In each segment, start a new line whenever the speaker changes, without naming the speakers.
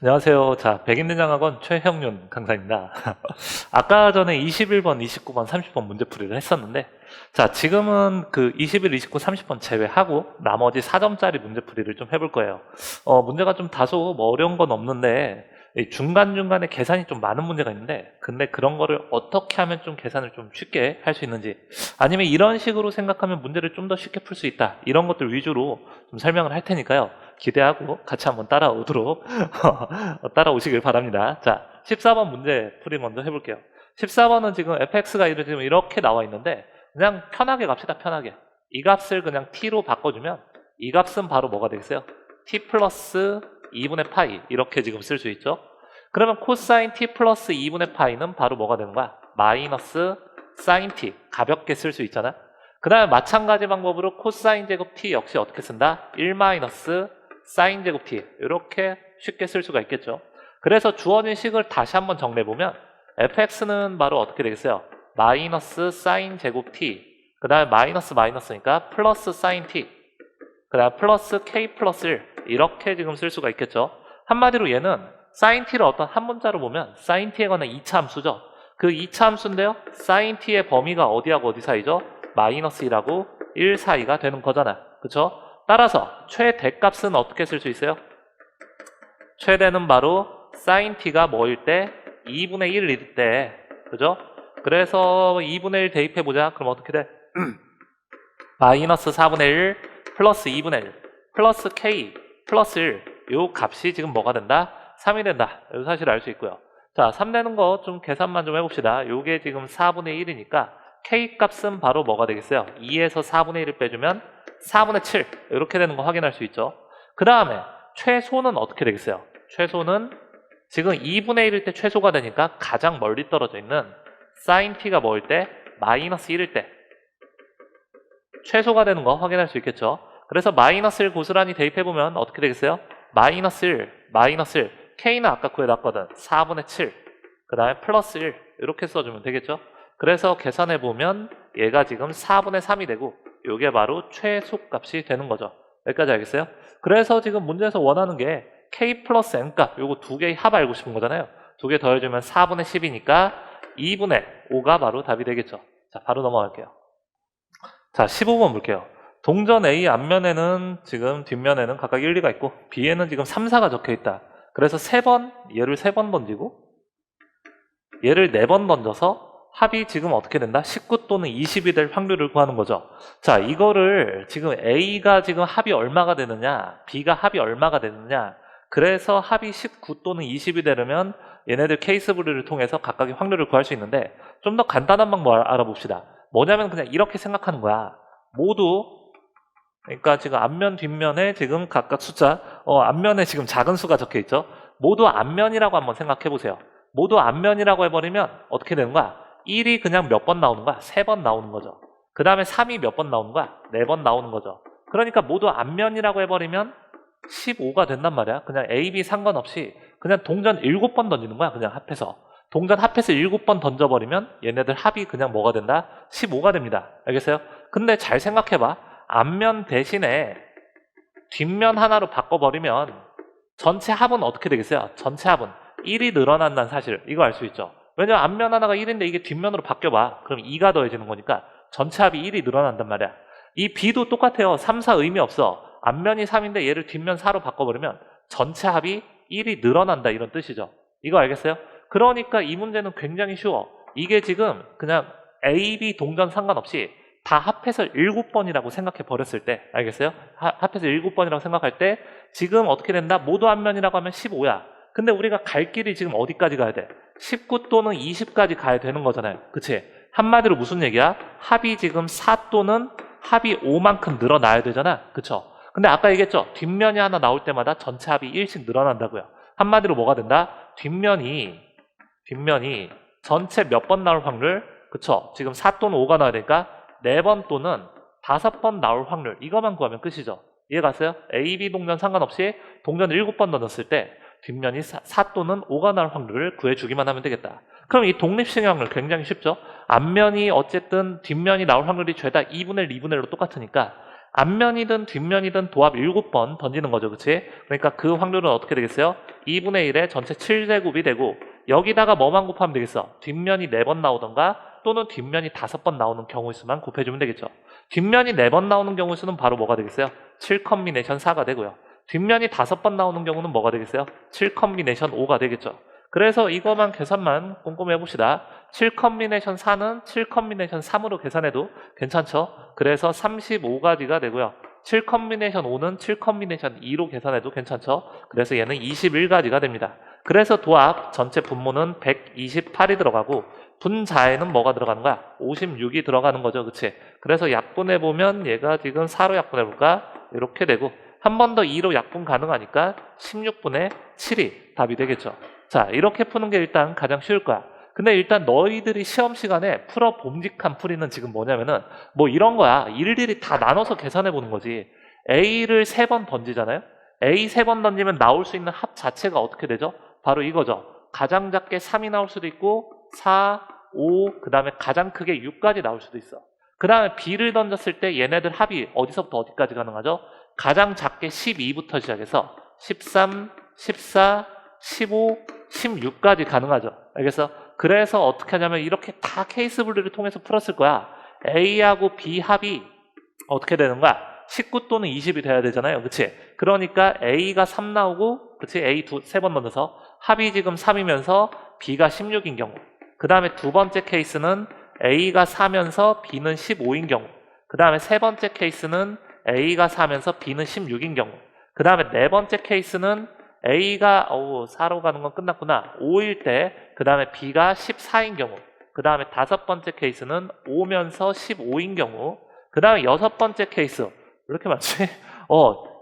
안녕하세요. 자, 백인대장학원 최형윤 강사입니다. 아까 전에 21번, 29번, 30번 문제풀이를 했었는데, 자, 지금은 그 21, 29, 30번 제외하고 나머지 4점짜리 문제풀이를 좀 해볼 거예요. 문제가 좀 다소 뭐 어려운 건 없는데, 이 중간중간에 계산이 좀 많은 문제가 있는데, 근데 그런 거를 어떻게 하면 좀 계산을 좀 쉽게 할 수 있는지, 아니면 이런 식으로 생각하면 문제를 좀 더 쉽게 풀 수 있다, 이런 것들 위주로 좀 설명을 할 테니까요. 기대하고 같이 한번 따라오도록 따라오시길 바랍니다. 자, 14번 문제 풀이 먼저 해볼게요. 14번은 지금 fx가 지금 이렇게 나와 있는데 그냥 편하게 갑시다. 편하게. 이 값을 그냥 t로 바꿔주면 이 값은 바로 뭐가 되겠어요? t 플러스 2분의 파이 이렇게 지금 쓸 수 있죠. 그러면 코사인 t 플러스 2분의 파이는 바로 뭐가 되는 거야? 마이너스 사인 t 가볍게 쓸 수 있잖아. 그 다음에 마찬가지 방법으로 코사인 제곱 t 역시 어떻게 쓴다? 1 마이너스 사인 제곱 t 이렇게 쉽게 쓸 수가 있겠죠. 그래서 주어진 식을 다시 한번 정리해보면 fx는 바로 어떻게 되겠어요? 마이너스 사인 제곱 t 그 다음에 마이너스 마이너스니까 플러스 사인 t 그 다음에 플러스 k 플러스 1 이렇게 지금 쓸 수가 있겠죠. 한마디로 얘는 사인 t를 어떤 한 문자로 보면 사인 t에 관한 2차 함수죠. 그 2차 함수인데요, 사인 t의 범위가 어디하고 어디 사이죠? 마이너스 1하고 1 사이가 되는 거잖아. 그쵸? 따라서 최대값은 어떻게 쓸 수 있어요? 최대는 바로 sin t가 뭐일 때? 2분의 1일 때. 그죠? 그래서 2분의 1 대입해보자. 그럼 어떻게 돼? 마이너스 4분의 1 플러스 2분의 1 플러스 k 플러스 1 요 값이 지금 뭐가 된다? 3이 된다. 이 사실을 알 수 있고요. 자, 3 되는 거 좀 계산만 좀 해봅시다. 요게 지금 4분의 1이니까 k 값은 바로 뭐가 되겠어요? 2에서 4분의 1을 빼주면 4분의 7 이렇게 되는 거 확인할 수 있죠. 그 다음에 최소는 어떻게 되겠어요? 최소는 지금 2분의 1일 때 최소가 되니까 가장 멀리 떨어져 있는 sin t가 뭐일 때? 마이너스 1일 때 최소가 되는 거 확인할 수 있겠죠. 그래서 마이너스 1 고스란히 대입해보면 어떻게 되겠어요? 마이너스 1, 마이너스 1 k는 아까 구해놨거든. 4분의 7 그 다음에 플러스 1 이렇게 써주면 되겠죠. 그래서 계산해보면 얘가 지금 4분의 3이 되고 이게 바로 최소값이 되는 거죠. 여기까지 알겠어요? 그래서 지금 문제에서 원하는 게 k 플러스 n 값 요거 두 개의 합 알고 싶은 거잖아요. 두 개 더해주면 4분의 10이니까 2분의 5가 바로 답이 되겠죠. 자, 바로 넘어갈게요. 자, 15번 볼게요. 동전 A 앞면에는 지금 뒷면에는 각각 1, 2가 있고 B에는 지금 3, 4가 적혀있다. 그래서 얘를 3번 던지고 얘를 4번 던져서 합이 지금 어떻게 된다? 19 또는 20이 될 확률을 구하는 거죠. 자, 이거를 지금 A가 지금 합이 얼마가 되느냐, B가 합이 얼마가 되느냐, 그래서 합이 19 또는 20이 되려면 얘네들 케이스 분류를 통해서 각각의 확률을 구할 수 있는데 좀 더 간단한 방법 알아봅시다. 뭐냐면 그냥 이렇게 생각하는 거야. 모두 그러니까 지금 앞면 뒷면에 지금 각각 숫자 앞면에 지금 작은 수가 적혀 있죠. 모두 앞면이라고 한번 생각해 보세요. 모두 앞면이라고 해버리면 어떻게 되는 거야? 1이 그냥 몇 번 나오는 거야? 3번 나오는 거죠. 그 다음에 3이 몇 번 나오는 거야? 4번 나오는 거죠. 그러니까 모두 앞면이라고 해버리면 15가 된단 말이야. 그냥 A, B 상관없이 그냥 동전 7번 던지는 거야. 그냥 합해서. 동전 합해서 7번 던져버리면 얘네들 합이 그냥 뭐가 된다? 15가 됩니다. 알겠어요? 근데 잘 생각해봐. 앞면 대신에 뒷면 하나로 바꿔버리면 전체 합은 어떻게 되겠어요? 전체 합은 1이 늘어난다는 사실, 이거 알 수 있죠. 왜냐면 앞면 하나가 1인데 이게 뒷면으로 바뀌어봐. 그럼 2가 더해지는 거니까 전체 합이 1이 늘어난단 말이야. 이 B도 똑같아요. 3, 4 의미 없어. 앞면이 3인데 얘를 뒷면 4로 바꿔버리면 전체 합이 1이 늘어난다, 이런 뜻이죠. 이거 알겠어요? 그러니까 이 문제는 굉장히 쉬워. 이게 지금 그냥 A, B 동전 상관없이 다 합해서 7번이라고 생각해 버렸을 때, 알겠어요? 합해서 7번이라고 생각할 때 지금 어떻게 된다? 모두 앞면이라고 하면 15야. 근데 우리가 갈 길이 지금 어디까지 가야 돼? 19 또는 20까지 가야 되는 거잖아요. 그치? 한마디로 무슨 얘기야? 합이 지금 4 또는 합이 5만큼 늘어나야 되잖아. 그쵸? 근데 아까 얘기했죠? 뒷면이 하나 나올 때마다 전체 합이 1씩 늘어난다고요. 한마디로 뭐가 된다? 뒷면이 전체 몇 번 나올 확률? 그쵸? 지금 4 또는 5가 나와야 되니까 4번 또는 5번 나올 확률, 이거만 구하면 끝이죠. 이해 갔어요? A, B 동전 상관없이 동전 7번 던졌을 때 뒷면이 4 또는 5가 나올 확률을 구해주기만 하면 되겠다. 그럼 이 독립식의 확률 굉장히 쉽죠? 앞면이 어쨌든 뒷면이 나올 확률이 죄다 2분의 1, 2분의 1로 똑같으니까 앞면이든 뒷면이든 도합 7번 던지는 거죠. 그치? 그러니까 그 확률은 어떻게 되겠어요? 2분의 1에 전체 7제곱이 되고 여기다가 뭐만 곱하면 되겠어? 뒷면이 4번 나오던가 또는 뒷면이 5번 나오는 경우의 수만 곱해주면 되겠죠. 뒷면이 4번 나오는 경우의 수는 바로 뭐가 되겠어요? 7 컴비네이션 4가 되고요. 뒷면이 5번 나오는 경우는 뭐가 되겠어요? 7 컴비네이션 5가 되겠죠. 그래서 이거만 계산만 꼼꼼히 해봅시다. 7 컴비네이션 4는 7 컴비네이션 3으로 계산해도 괜찮죠? 그래서 35가지가 되고요. 7 컴비네이션 5는 7 컴비네이션 2로 계산해도 괜찮죠? 그래서 얘는 21가지가 됩니다. 그래서 도합 전체 분모는 128이 들어가고 분자에는 뭐가 들어가는 거야? 56이 들어가는 거죠. 그치? 그래서 약분해보면 얘가 지금 4로 약분해볼까? 이렇게 되고 한 번 더 2로 약분 가능하니까 16분의 7이 답이 되겠죠. 자, 이렇게 푸는 게 일단 가장 쉬울 거야. 근데 일단 너희들이 시험 시간에 풀어 봄직한 풀이는 지금 뭐냐면은 뭐 이런 거야. 일일이 다 나눠서 계산해 보는 거지. A를 3번 던지잖아요. A 3번 던지면 나올 수 있는 합 자체가 어떻게 되죠? 바로 이거죠. 가장 작게 3이 나올 수도 있고 4, 5, 그 다음에 가장 크게 6까지 나올 수도 있어. 그 다음에 B를 던졌을 때 얘네들 합이 어디서부터 어디까지 가능하죠? 가장 작게 12부터 시작해서 13, 14, 15, 16까지 가능하죠. 알겠어? 그래서 어떻게 하냐면 이렇게 다 케이스 분류를 통해서 풀었을 거야. A하고 B 합이 어떻게 되는 거야? 19 또는 20이 돼야 되잖아요. 그치? 그러니까 A가 3 나오고, 그치? A 3번 던져서 합이 지금 3이면서 B가 16인 경우. 그 다음에 두 번째 케이스는 A가 4면서 B는 15인 경우. 그 다음에 세 번째 케이스는 A가 4면서 B는 16인 경우. 그 다음에 네 번째 케이스는 A가 4로 가는 건 끝났구나. 5일 때, 그 다음에 B가 14인 경우. 그 다음에 다섯 번째 케이스는 5면서 15인 경우. 그 다음에 여섯 번째 케이스. 왜 이렇게 많지?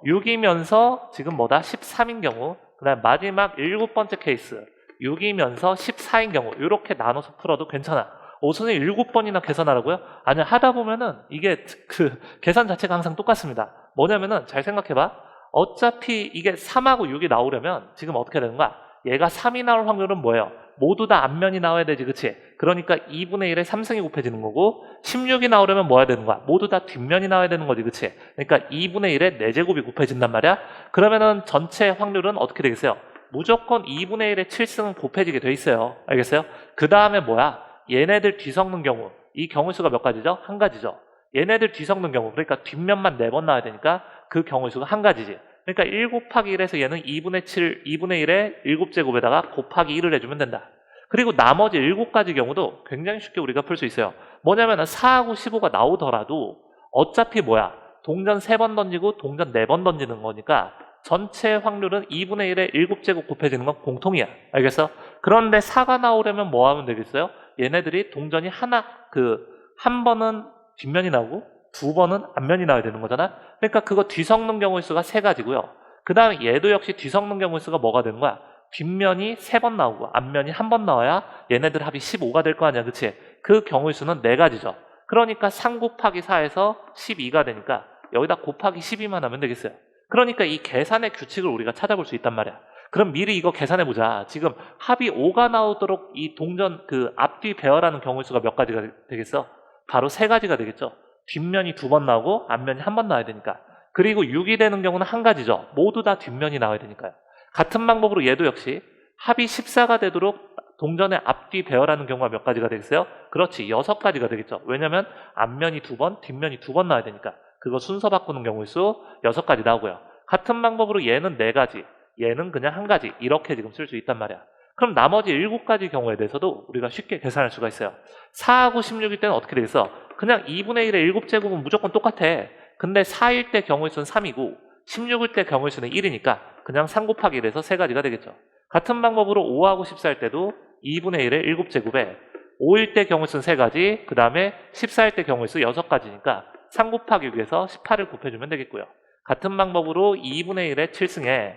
6이면서 지금 뭐다? 13인 경우. 그 다음에 마지막 일곱 번째 케이스. 6이면서 14인 경우. 이렇게 나눠서 풀어도 괜찮아. 선생님 7번이나 계산하라고요? 아니요. 하다 보면은 이게 그 계산 자체가 항상 똑같습니다. 뭐냐면은 잘 생각해봐. 어차피 이게 3하고 6이 나오려면 지금 어떻게 되는 거야? 얘가 3이 나올 확률은 뭐예요? 모두 다 앞면이 나와야 되지, 그치? 그러니까 2분의 1에 3승이 곱해지는 거고 16이 나오려면 뭐 해야 되는 거야? 모두 다 뒷면이 나와야 되는 거지, 그치? 그러니까 2분의 1에 4제곱이 곱해진단 말이야? 그러면은 전체 확률은 어떻게 되겠어요? 무조건 2분의 1에 7승은 곱해지게 돼 있어요. 알겠어요? 그 다음에 뭐야? 얘네들 뒤섞는 경우. 이 경우 수가 몇 가지죠? 한 가지죠. 얘네들 뒤섞는 경우. 그러니까 뒷면만 4번 나와야 되니까 그 경우 수가 한 가지지. 그러니까 1 곱하기 1에서 얘는 2분의 7, 2분의 1에 7제곱에다가 곱하기 1을 해주면 된다. 그리고 나머지 7가지 경우도 굉장히 쉽게 우리가 풀 수 있어요. 뭐냐면 4하고 15가 나오더라도 어차피 뭐야? 동전 3번 던지고 동전 4번 던지는 거니까 전체 확률은 2분의 1에 7제곱 곱해지는 건 공통이야. 알겠어? 그런데 4가 나오려면 뭐 하면 되겠어요? 얘네들이 동전이 한 번은 뒷면이 나오고 두 번은 앞면이 나와야 되는 거잖아. 그러니까 그거 뒤섞는 경우의 수가 3가지고요. 그 다음에 얘도 역시 뒤섞는 경우의 수가 뭐가 되는 거야? 뒷면이 3번 나오고 앞면이 한 번 나와야 얘네들 합이 15가 될 거 아니야. 그치? 그 경우의 수는 4가지죠. 그러니까 3 곱하기 4에서 12가 되니까 여기다 곱하기 12만 하면 되겠어요. 그러니까 이 계산의 규칙을 우리가 찾아볼 수 있단 말이야. 그럼 미리 이거 계산해보자. 지금 합이 5가 나오도록 이 동전 앞뒤 배열하는 경우의 수가 몇 가지가 되겠어? 바로 3가지가 되겠죠. 뒷면이 2번 나오고 앞면이 한 번 나와야 되니까. 그리고 6이 되는 경우는 한 가지죠. 모두 다 뒷면이 나와야 되니까요. 같은 방법으로 얘도 역시 합이 14가 되도록 동전의 앞뒤 배열하는 경우가 몇 가지가 되겠어요? 그렇지. 6가지가 되겠죠. 왜냐면 앞면이 2번, 뒷면이 2번 나와야 되니까. 그거 순서 바꾸는 경우의 수 6가지 나오고요. 같은 방법으로 얘는 4가지, 얘는 그냥 한 가지. 이렇게 지금 쓸 수 있단 말이야. 그럼 나머지 7가지 경우에 대해서도 우리가 쉽게 계산할 수가 있어요. 4하고 16일 때는 어떻게 되겠어? 그냥 2분의 1의 7제곱은 무조건 똑같아. 근데 4일 때 경우의 수는 3이고 16일 때 경우의 수는 1이니까 그냥 3 곱하기 1에서 3가지가 되겠죠. 같은 방법으로 5하고 14일 때도 2분의 1의 7제곱에 5일 때 경우의 수는 3가지, 그 다음에 14일 때 경우의 수 6가지니까 3 곱하기 6에서 18을 곱해주면 되겠고요. 같은 방법으로 2분의 1의 7승에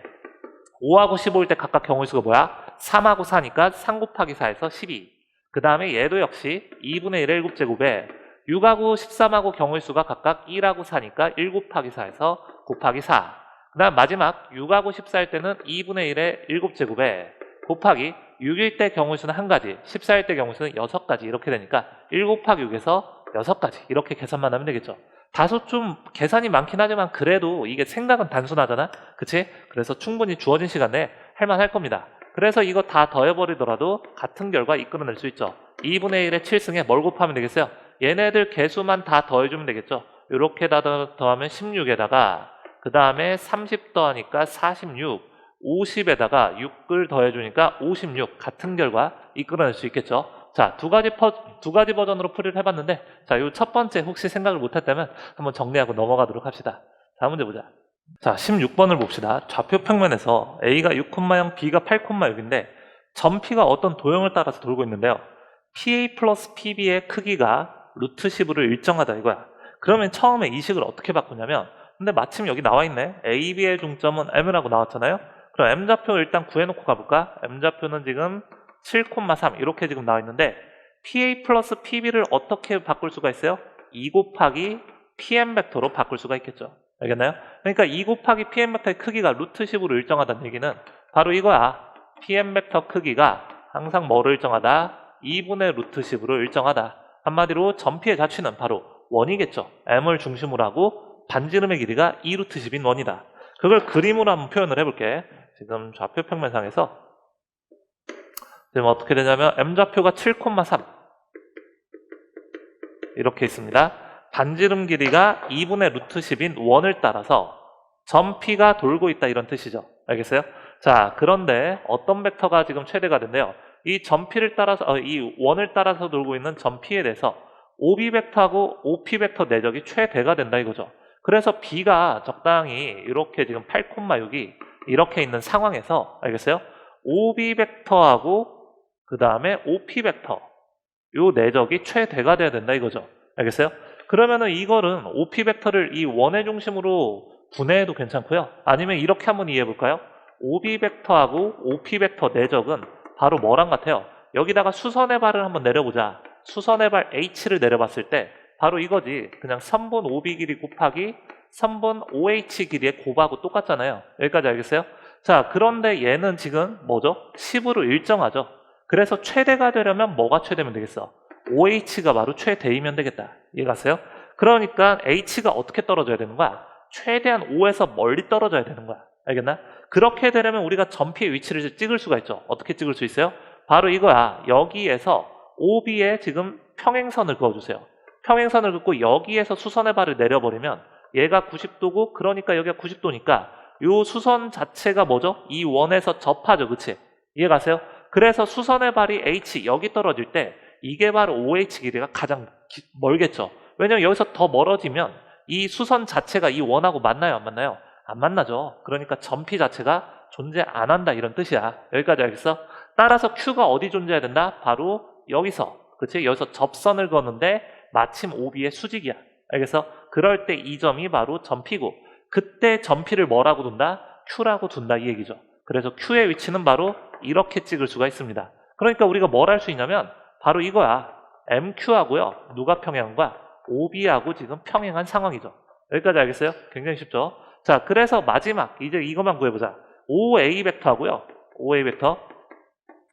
5하고 15일 때 각각 경우의 수가 뭐야? 3하고 4니까 3 곱하기 4에서 12. 그 다음에 얘도 역시 2분의 1의 7제곱에 6하고 13하고 경우의 수가 각각 1하고 4니까 1 곱하기 4에서 곱하기 4. 그 다음 마지막 6하고 14일 때는 2분의 1의 7제곱에 곱하기 6일 때 경우의 수는 한 가지, 14일 때 경우의 수는 6가지 이렇게 되니까 1 곱하기 6에서 6가지 이렇게 계산만 하면 되겠죠. 다소 좀 계산이 많긴 하지만 그래도 이게 생각은 단순하잖아. 그치? 그래서 충분히 주어진 시간 내에 할만할 겁니다. 그래서 이거 다 더해버리더라도 같은 결과 이끌어낼 수 있죠. 2분의 1의 7승에 뭘 곱하면 되겠어요? 얘네들 개수만 다 더해주면 되겠죠. 이렇게 다 더하면 16에다가 그 다음에 30 더하니까 46, 50에다가 6을 더해주니까 56 같은 결과 이끌어낼 수 있겠죠. 자, 두 가지 버전으로 풀이를 해봤는데, 자, 요 첫 번째 혹시 생각을 못했다면 한번 정리하고 넘어가도록 합시다. 다음 문제 보자. 자, 16번을 봅시다. 좌표 평면에서 A가 6,0, B가 8,6인데 점P가 어떤 도형을 따라서 돌고 있는데요. PA 플러스 PB의 크기가 루트 15를 일정하다 이거야. 그러면 처음에 이 식을 어떻게 바꾸냐면, 근데 마침 여기 나와 있네. A, B의 중점은 M이라고 나왔잖아요. 그럼 M좌표 일단 구해놓고 가볼까? M좌표는 지금 7,3 이렇게 지금 나와 있는데 PA 플러스 PB를 어떻게 바꿀 수가 있어요? 2 곱하기 PM 벡터로 바꿀 수가 있겠죠. 알겠나요? 그러니까 2 곱하기 PM 벡터의 크기가 루트 10으로 일정하다는 얘기는 바로 이거야. PM 벡터 크기가 항상 뭐로 일정하다? 2분의 루트 10으로 일정하다. 한마디로 점P의 자취는 바로 원이겠죠. M을 중심으로 하고 반지름의 길이가 2 루트 10인 원이다. 그걸 그림으로 한번 표현을 해볼게. 지금 좌표 평면상에서 지금 어떻게 되냐면 M좌표가 7,3 이렇게 있습니다. 반지름 길이가 2분의 루트 10인 원을 따라서 점 P가 돌고 있다 이런 뜻이죠. 알겠어요? 자, 그런데 어떤 벡터가 지금 최대가 된대요. 이 점 P를 따라서 이 원을 따라서 돌고 있는 점 P에 대해서 OB 벡터하고 OP 벡터 내적이 최대가 된다 이거죠. 그래서 B가 적당히 이렇게 지금 8,6이 이렇게 있는 상황에서 알겠어요? OB 벡터하고 그 다음에 OP 벡터 요 내적이 최대가 돼야 된다 이거죠. 알겠어요? 그러면은 이거는 OP 벡터를 이 원의 중심으로 분해해도 괜찮고요. 아니면 이렇게 한번 이해해 볼까요? OB 벡터하고 OP 벡터 내적은 바로 뭐랑 같아요? 여기다가 수선의 발을 한번 내려보자. 수선의 발 H를 내려봤을 때 바로 이거지. 그냥 선분 OB 길이 곱하기 선분 OH 길이의 곱하고 똑같잖아요. 여기까지 알겠어요? 자, 그런데 얘는 지금 뭐죠? 10으로 일정하죠. 그래서 최대가 되려면 뭐가 최대면 되겠어? OH가 바로 최대이면 되겠다. 이해가세요? 그러니까 H가 어떻게 떨어져야 되는 거야? 최대한 O에서 멀리 떨어져야 되는 거야. 알겠나? 그렇게 되려면 우리가 점P의 위치를 찍을 수가 있죠. 어떻게 찍을 수 있어요? 바로 이거야. 여기에서 OB에 지금 평행선을 그어주세요. 평행선을 긋고 여기에서 수선의 발을 내려버리면 얘가 90도고 그러니까 여기가 90도니까 이 수선 자체가 뭐죠? 이 원에서 접하죠. 그치? 이해가세요? 그래서 수선의 발이 H 여기 떨어질 때 이게 바로 OH 길이가 가장 멀겠죠. 왜냐면 여기서 더 멀어지면 이 수선 자체가 이 원하고 만나요? 안 만나요? 안 만나죠. 그러니까 점P 자체가 존재 안 한다 이런 뜻이야. 여기까지 알겠어? 따라서 Q가 어디 존재해야 된다? 바로 여기서. 그치? 여기서 접선을 그었는데 마침 OB의 수직이야. 알겠어? 그럴 때 이 점이 바로 점P고 그때 점P를 뭐라고 둔다? Q라고 둔다 이 얘기죠. 그래서 Q의 위치는 바로 이렇게 찍을 수가 있습니다. 그러니까 우리가 뭘 할 수 있냐면 바로 이거야. MQ하고요. 누가 평행한 거야? OB하고 지금 평행한 상황이죠. 여기까지 알겠어요? 굉장히 쉽죠? 자, 그래서 마지막 이제 이것만 구해보자. OA 벡터하고요. OA 벡터.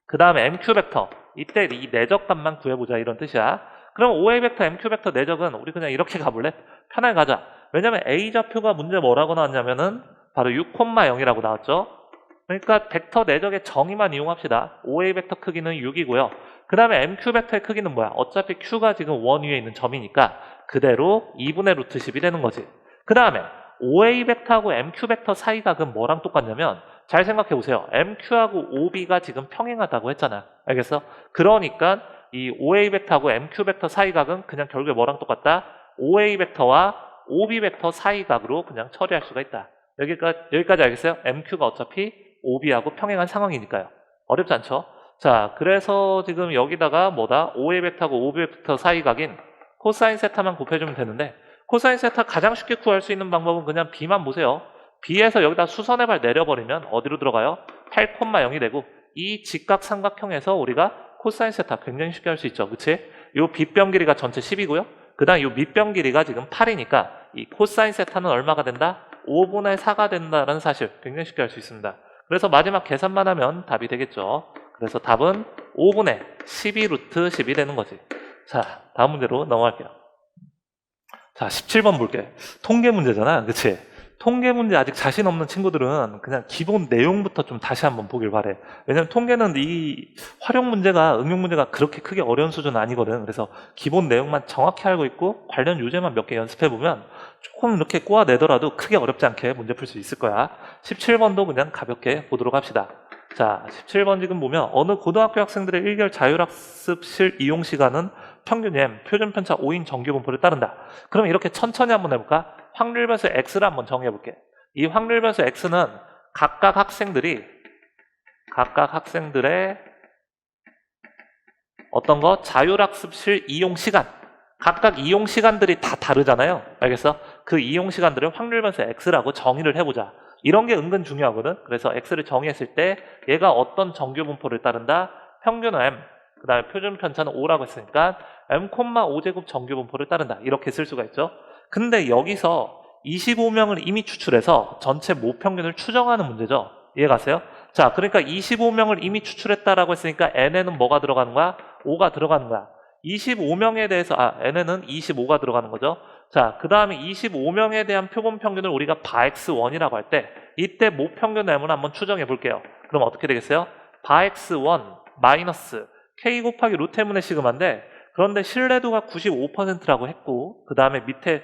그 다음에 MQ 벡터. 이때 이 내적값만 구해보자 이런 뜻이야. 그럼 OA 벡터, MQ 벡터 내적은 우리 그냥 이렇게 가볼래? 편하게 가자. 왜냐면 A좌표가 문제 뭐라고 나왔냐면은 바로 6,0이라고 나왔죠. 그러니까 벡터 내적의 정의만 이용합시다. OA 벡터 크기는 6이고요. 그 다음에 MQ 벡터의 크기는 뭐야? 어차피 Q가 지금 원 위에 있는 점이니까 그대로 2분의 루트 10이 되는 거지. 그 다음에 OA 벡터하고 MQ 벡터 사이각은 뭐랑 똑같냐면 잘 생각해 보세요. MQ하고 OB가 지금 평행하다고 했잖아. 알겠어? 그러니까 이 OA 벡터하고 MQ 벡터 사이각은 그냥 결국에 뭐랑 똑같다? OA 벡터와 OB 벡터 사이각으로 그냥 처리할 수가 있다. 여기까지 알겠어요? MQ가 어차피 OB하고 평행한 상황이니까요. 어렵지 않죠? 자, 그래서 지금 여기다가 뭐다? OA 벡터하고 OB 벡터 사이각인 코사인 세타만 곱해주면 되는데 코사인 세타 가장 쉽게 구할 수 있는 방법은 그냥 B만 보세요. B에서 여기다 수선의 발 내려버리면 어디로 들어가요? 8,0이 되고 이 직각삼각형에서 우리가 코사인 세타 굉장히 쉽게 할 수 있죠. 그치? 요 빗변 길이가 전체 10이고요. 그 다음 요 밑변 길이가 지금 8이니까 이 코사인 세타는 얼마가 된다? 5분의 4가 된다는 사실 굉장히 쉽게 할 수 있습니다. 그래서 마지막 계산만 하면 답이 되겠죠. 그래서 답은 5분의 12 루트 10이 되는 거지. 자, 다음 문제로 넘어갈게요. 자, 자, 17번 볼게. 통계 문제잖아. 그치? 통계 문제 아직 자신 없는 친구들은 그냥 기본 내용부터 좀 다시 한번 보길 바래. 왜냐면 통계는 이 활용 문제가, 응용 문제가 그렇게 크게 어려운 수준은 아니거든. 그래서 기본 내용만 정확히 알고 있고 관련 요제만 몇 개 연습해보면 조금 이렇게 꼬아내더라도 크게 어렵지 않게 문제 풀 수 있을 거야. 17번도 그냥 가볍게 보도록 합시다. 자, 17번 지금 보면 어느 고등학교 학생들의 1개월 자율학습실 이용 시간은 평균 m, 표준 편차 5인 정규 분포를 따른다. 그럼 이렇게 천천히 한번 해볼까? 확률 변수 x를 한번 정해볼게. 이 확률 변수 x는 각각 학생들의 어떤 거? 자율학습실 이용 시간. 각각 이용 시간들이 다 다르잖아요. 알겠어? 그 이용 시간들을 확률 변수 x라고 정의를 해보자. 이런 게 은근 중요하거든. 그래서 x를 정의했을 때 얘가 어떤 정규 분포를 따른다? 평균 m, 그 다음에 표준 편차는 5라고 했으니까 m, 5제곱 정규 분포를 따른다. 이렇게 쓸 수가 있죠. 근데 여기서 25명을 이미 추출해서 전체 모평균을 추정하는 문제죠. 이해가세요? 자, 그러니까 25명을 이미 추출했다라고 했으니까 n에는 뭐가 들어가는 거야? 5가 들어가는 거야. 25명에 대해서 n에는 25가 들어가는 거죠. 자, 그 다음에 25명에 대한 표본 평균을 우리가 바x1이라고 할 때 이때 모평균 m을 한번 추정해 볼게요. 그럼 어떻게 되겠어요? 바x1 마이너스 k 곱하기 루트 m분의 시그마인데, 그런데 신뢰도가 95%라고 했고 그 다음에 밑에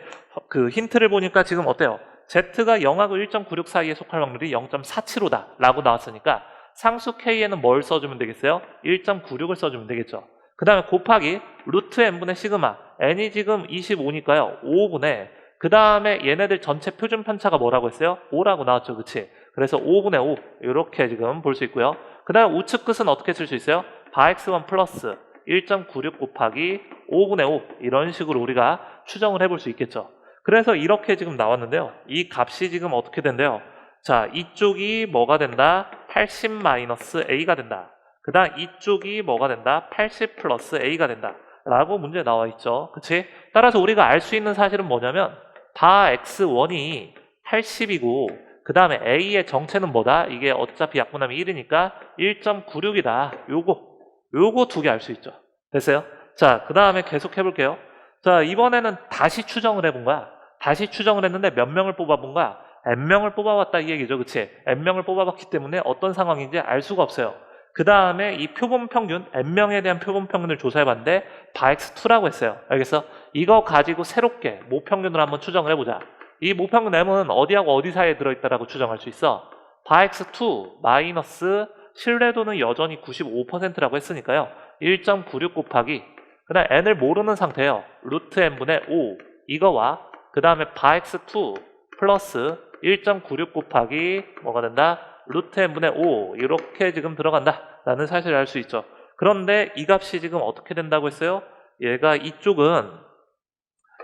그 힌트를 보니까 지금 어때요? Z가 0하고 1.96 사이에 속할 확률이 0.475다 라고 나왔으니까 상수 K에는 뭘 써주면 되겠어요? 1.96을 써주면 되겠죠. 그 다음에 곱하기 루트 n분의 시그마, n이 지금 25니까요 5분의, 그 다음에 얘네들 전체 표준 편차가 뭐라고 했어요? 5라고 나왔죠. 그치? 그래서 5분의 5 이렇게 지금 볼 수 있고요. 그 다음에 우측 끝은 어떻게 쓸 수 있어요? 바x1 플러스 1.96 곱하기 5분의 5 이런 식으로 우리가 추정을 해볼 수 있겠죠. 그래서 이렇게 지금 나왔는데요. 이 값이 지금 어떻게 된대요? 자, 이쪽이 뭐가 된다? 80 마이너스 a가 된다. 그 다음 이쪽이 뭐가 된다? 80 플러스 a가 된다 라고 문제에 나와 있죠. 그치? 따라서 우리가 알 수 있는 사실은 뭐냐면 바 x1이 80이고 그 다음에 a의 정체는 뭐다? 이게 어차피 약분하면 1이니까 1.96이다. 요거 두 개 알 수 있죠. 됐어요? 자, 그 다음에 계속 해볼게요. 자, 이번에는 다시 추정을 해본 거야. 다시 추정을 했는데 몇 명을 뽑아본 거야? n명을 뽑아봤다 이 얘기죠. 그치? n명을 뽑아봤기 때문에 어떤 상황인지 알 수가 없어요. 그 다음에 이 표본 평균, n명에 대한 표본 평균을 조사해봤는데 바x2라고 했어요. 알겠어? 이거 가지고 새롭게 모평균을 한번 추정을 해보자. 이 모평균 m은 어디하고 어디 사이에 들어있다라고 추정할 수 있어? 바x2 마이너스 신뢰도는 여전히 95%라고 했으니까요. 1.96 곱하기 그 다음 n을 모르는 상태예요. 루트 n분의 5 이거와 그 다음에 바x2 플러스 1.96 곱하기 뭐가 된다? 루트 n분의 5 이렇게 지금 들어간다 라는 사실을 알 수 있죠. 그런데 이 값이 지금 어떻게 된다고 했어요? 얘가 이쪽은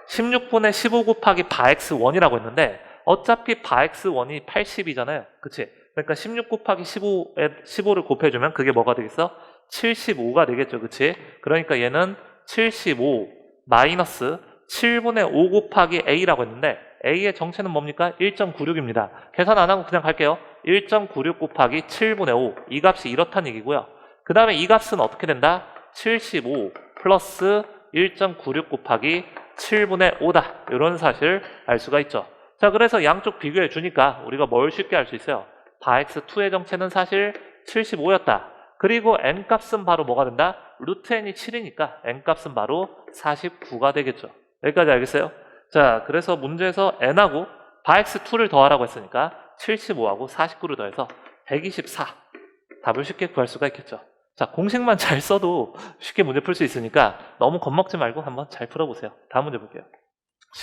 16분의 15 곱하기 바x1이라고 했는데 어차피 바x1이 80이잖아요. 그치? 그러니까 16 곱하기 15를 곱해주면 그게 뭐가 되겠어? 75가 되겠죠. 그치? 그러니까 얘는 75 마이너스 7분의 5 곱하기 a라고 했는데 a의 정체는 뭡니까? 1.96입니다. 계산 안 하고 그냥 갈게요. 1.96 곱하기 7분의 5 이 값이 이렇다는 얘기고요. 그 다음에 이 값은 어떻게 된다? 75 플러스 1.96 곱하기 7분의 5다 이런 사실을 알 수가 있죠. 자, 그래서 양쪽 비교해 주니까 우리가 뭘 쉽게 알 수 있어요? 바x2의 정체는 사실 75였다. 그리고 n값은 바로 뭐가 된다? 루트 n이 7이니까 n값은 바로 49가 되겠죠. 여기까지 알겠어요? 자, 그래서 문제에서 n하고 바x2를 더하라고 했으니까 75하고 49를 더해서 124 답을 쉽게 구할 수가 있겠죠. 자, 공식만 잘 써도 쉽게 문제 풀 수 있으니까 너무 겁먹지 말고 한번 잘 풀어보세요. 다음 문제 볼게요.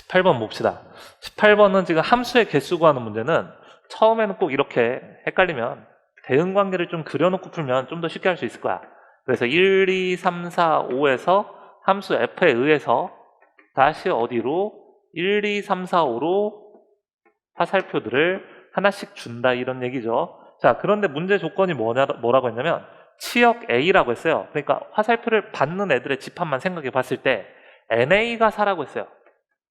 18번 봅시다. 18번은 지금 함수의 개수 구하는 문제는 처음에는 꼭 이렇게 헷갈리면 대응관계를 좀 그려놓고 풀면 좀 더 쉽게 할 수 있을 거야. 그래서 1, 2, 3, 4, 5에서 함수 f에 의해서 다시 어디로 1, 2, 3, 4, 5로 화살표들을 하나씩 준다 이런 얘기죠. 자, 그런데 문제 조건이 뭐라고 했냐면 치역 A라고 했어요. 그러니까 화살표를 받는 애들의 집합만 생각해 봤을 때 NA가 4라고 했어요.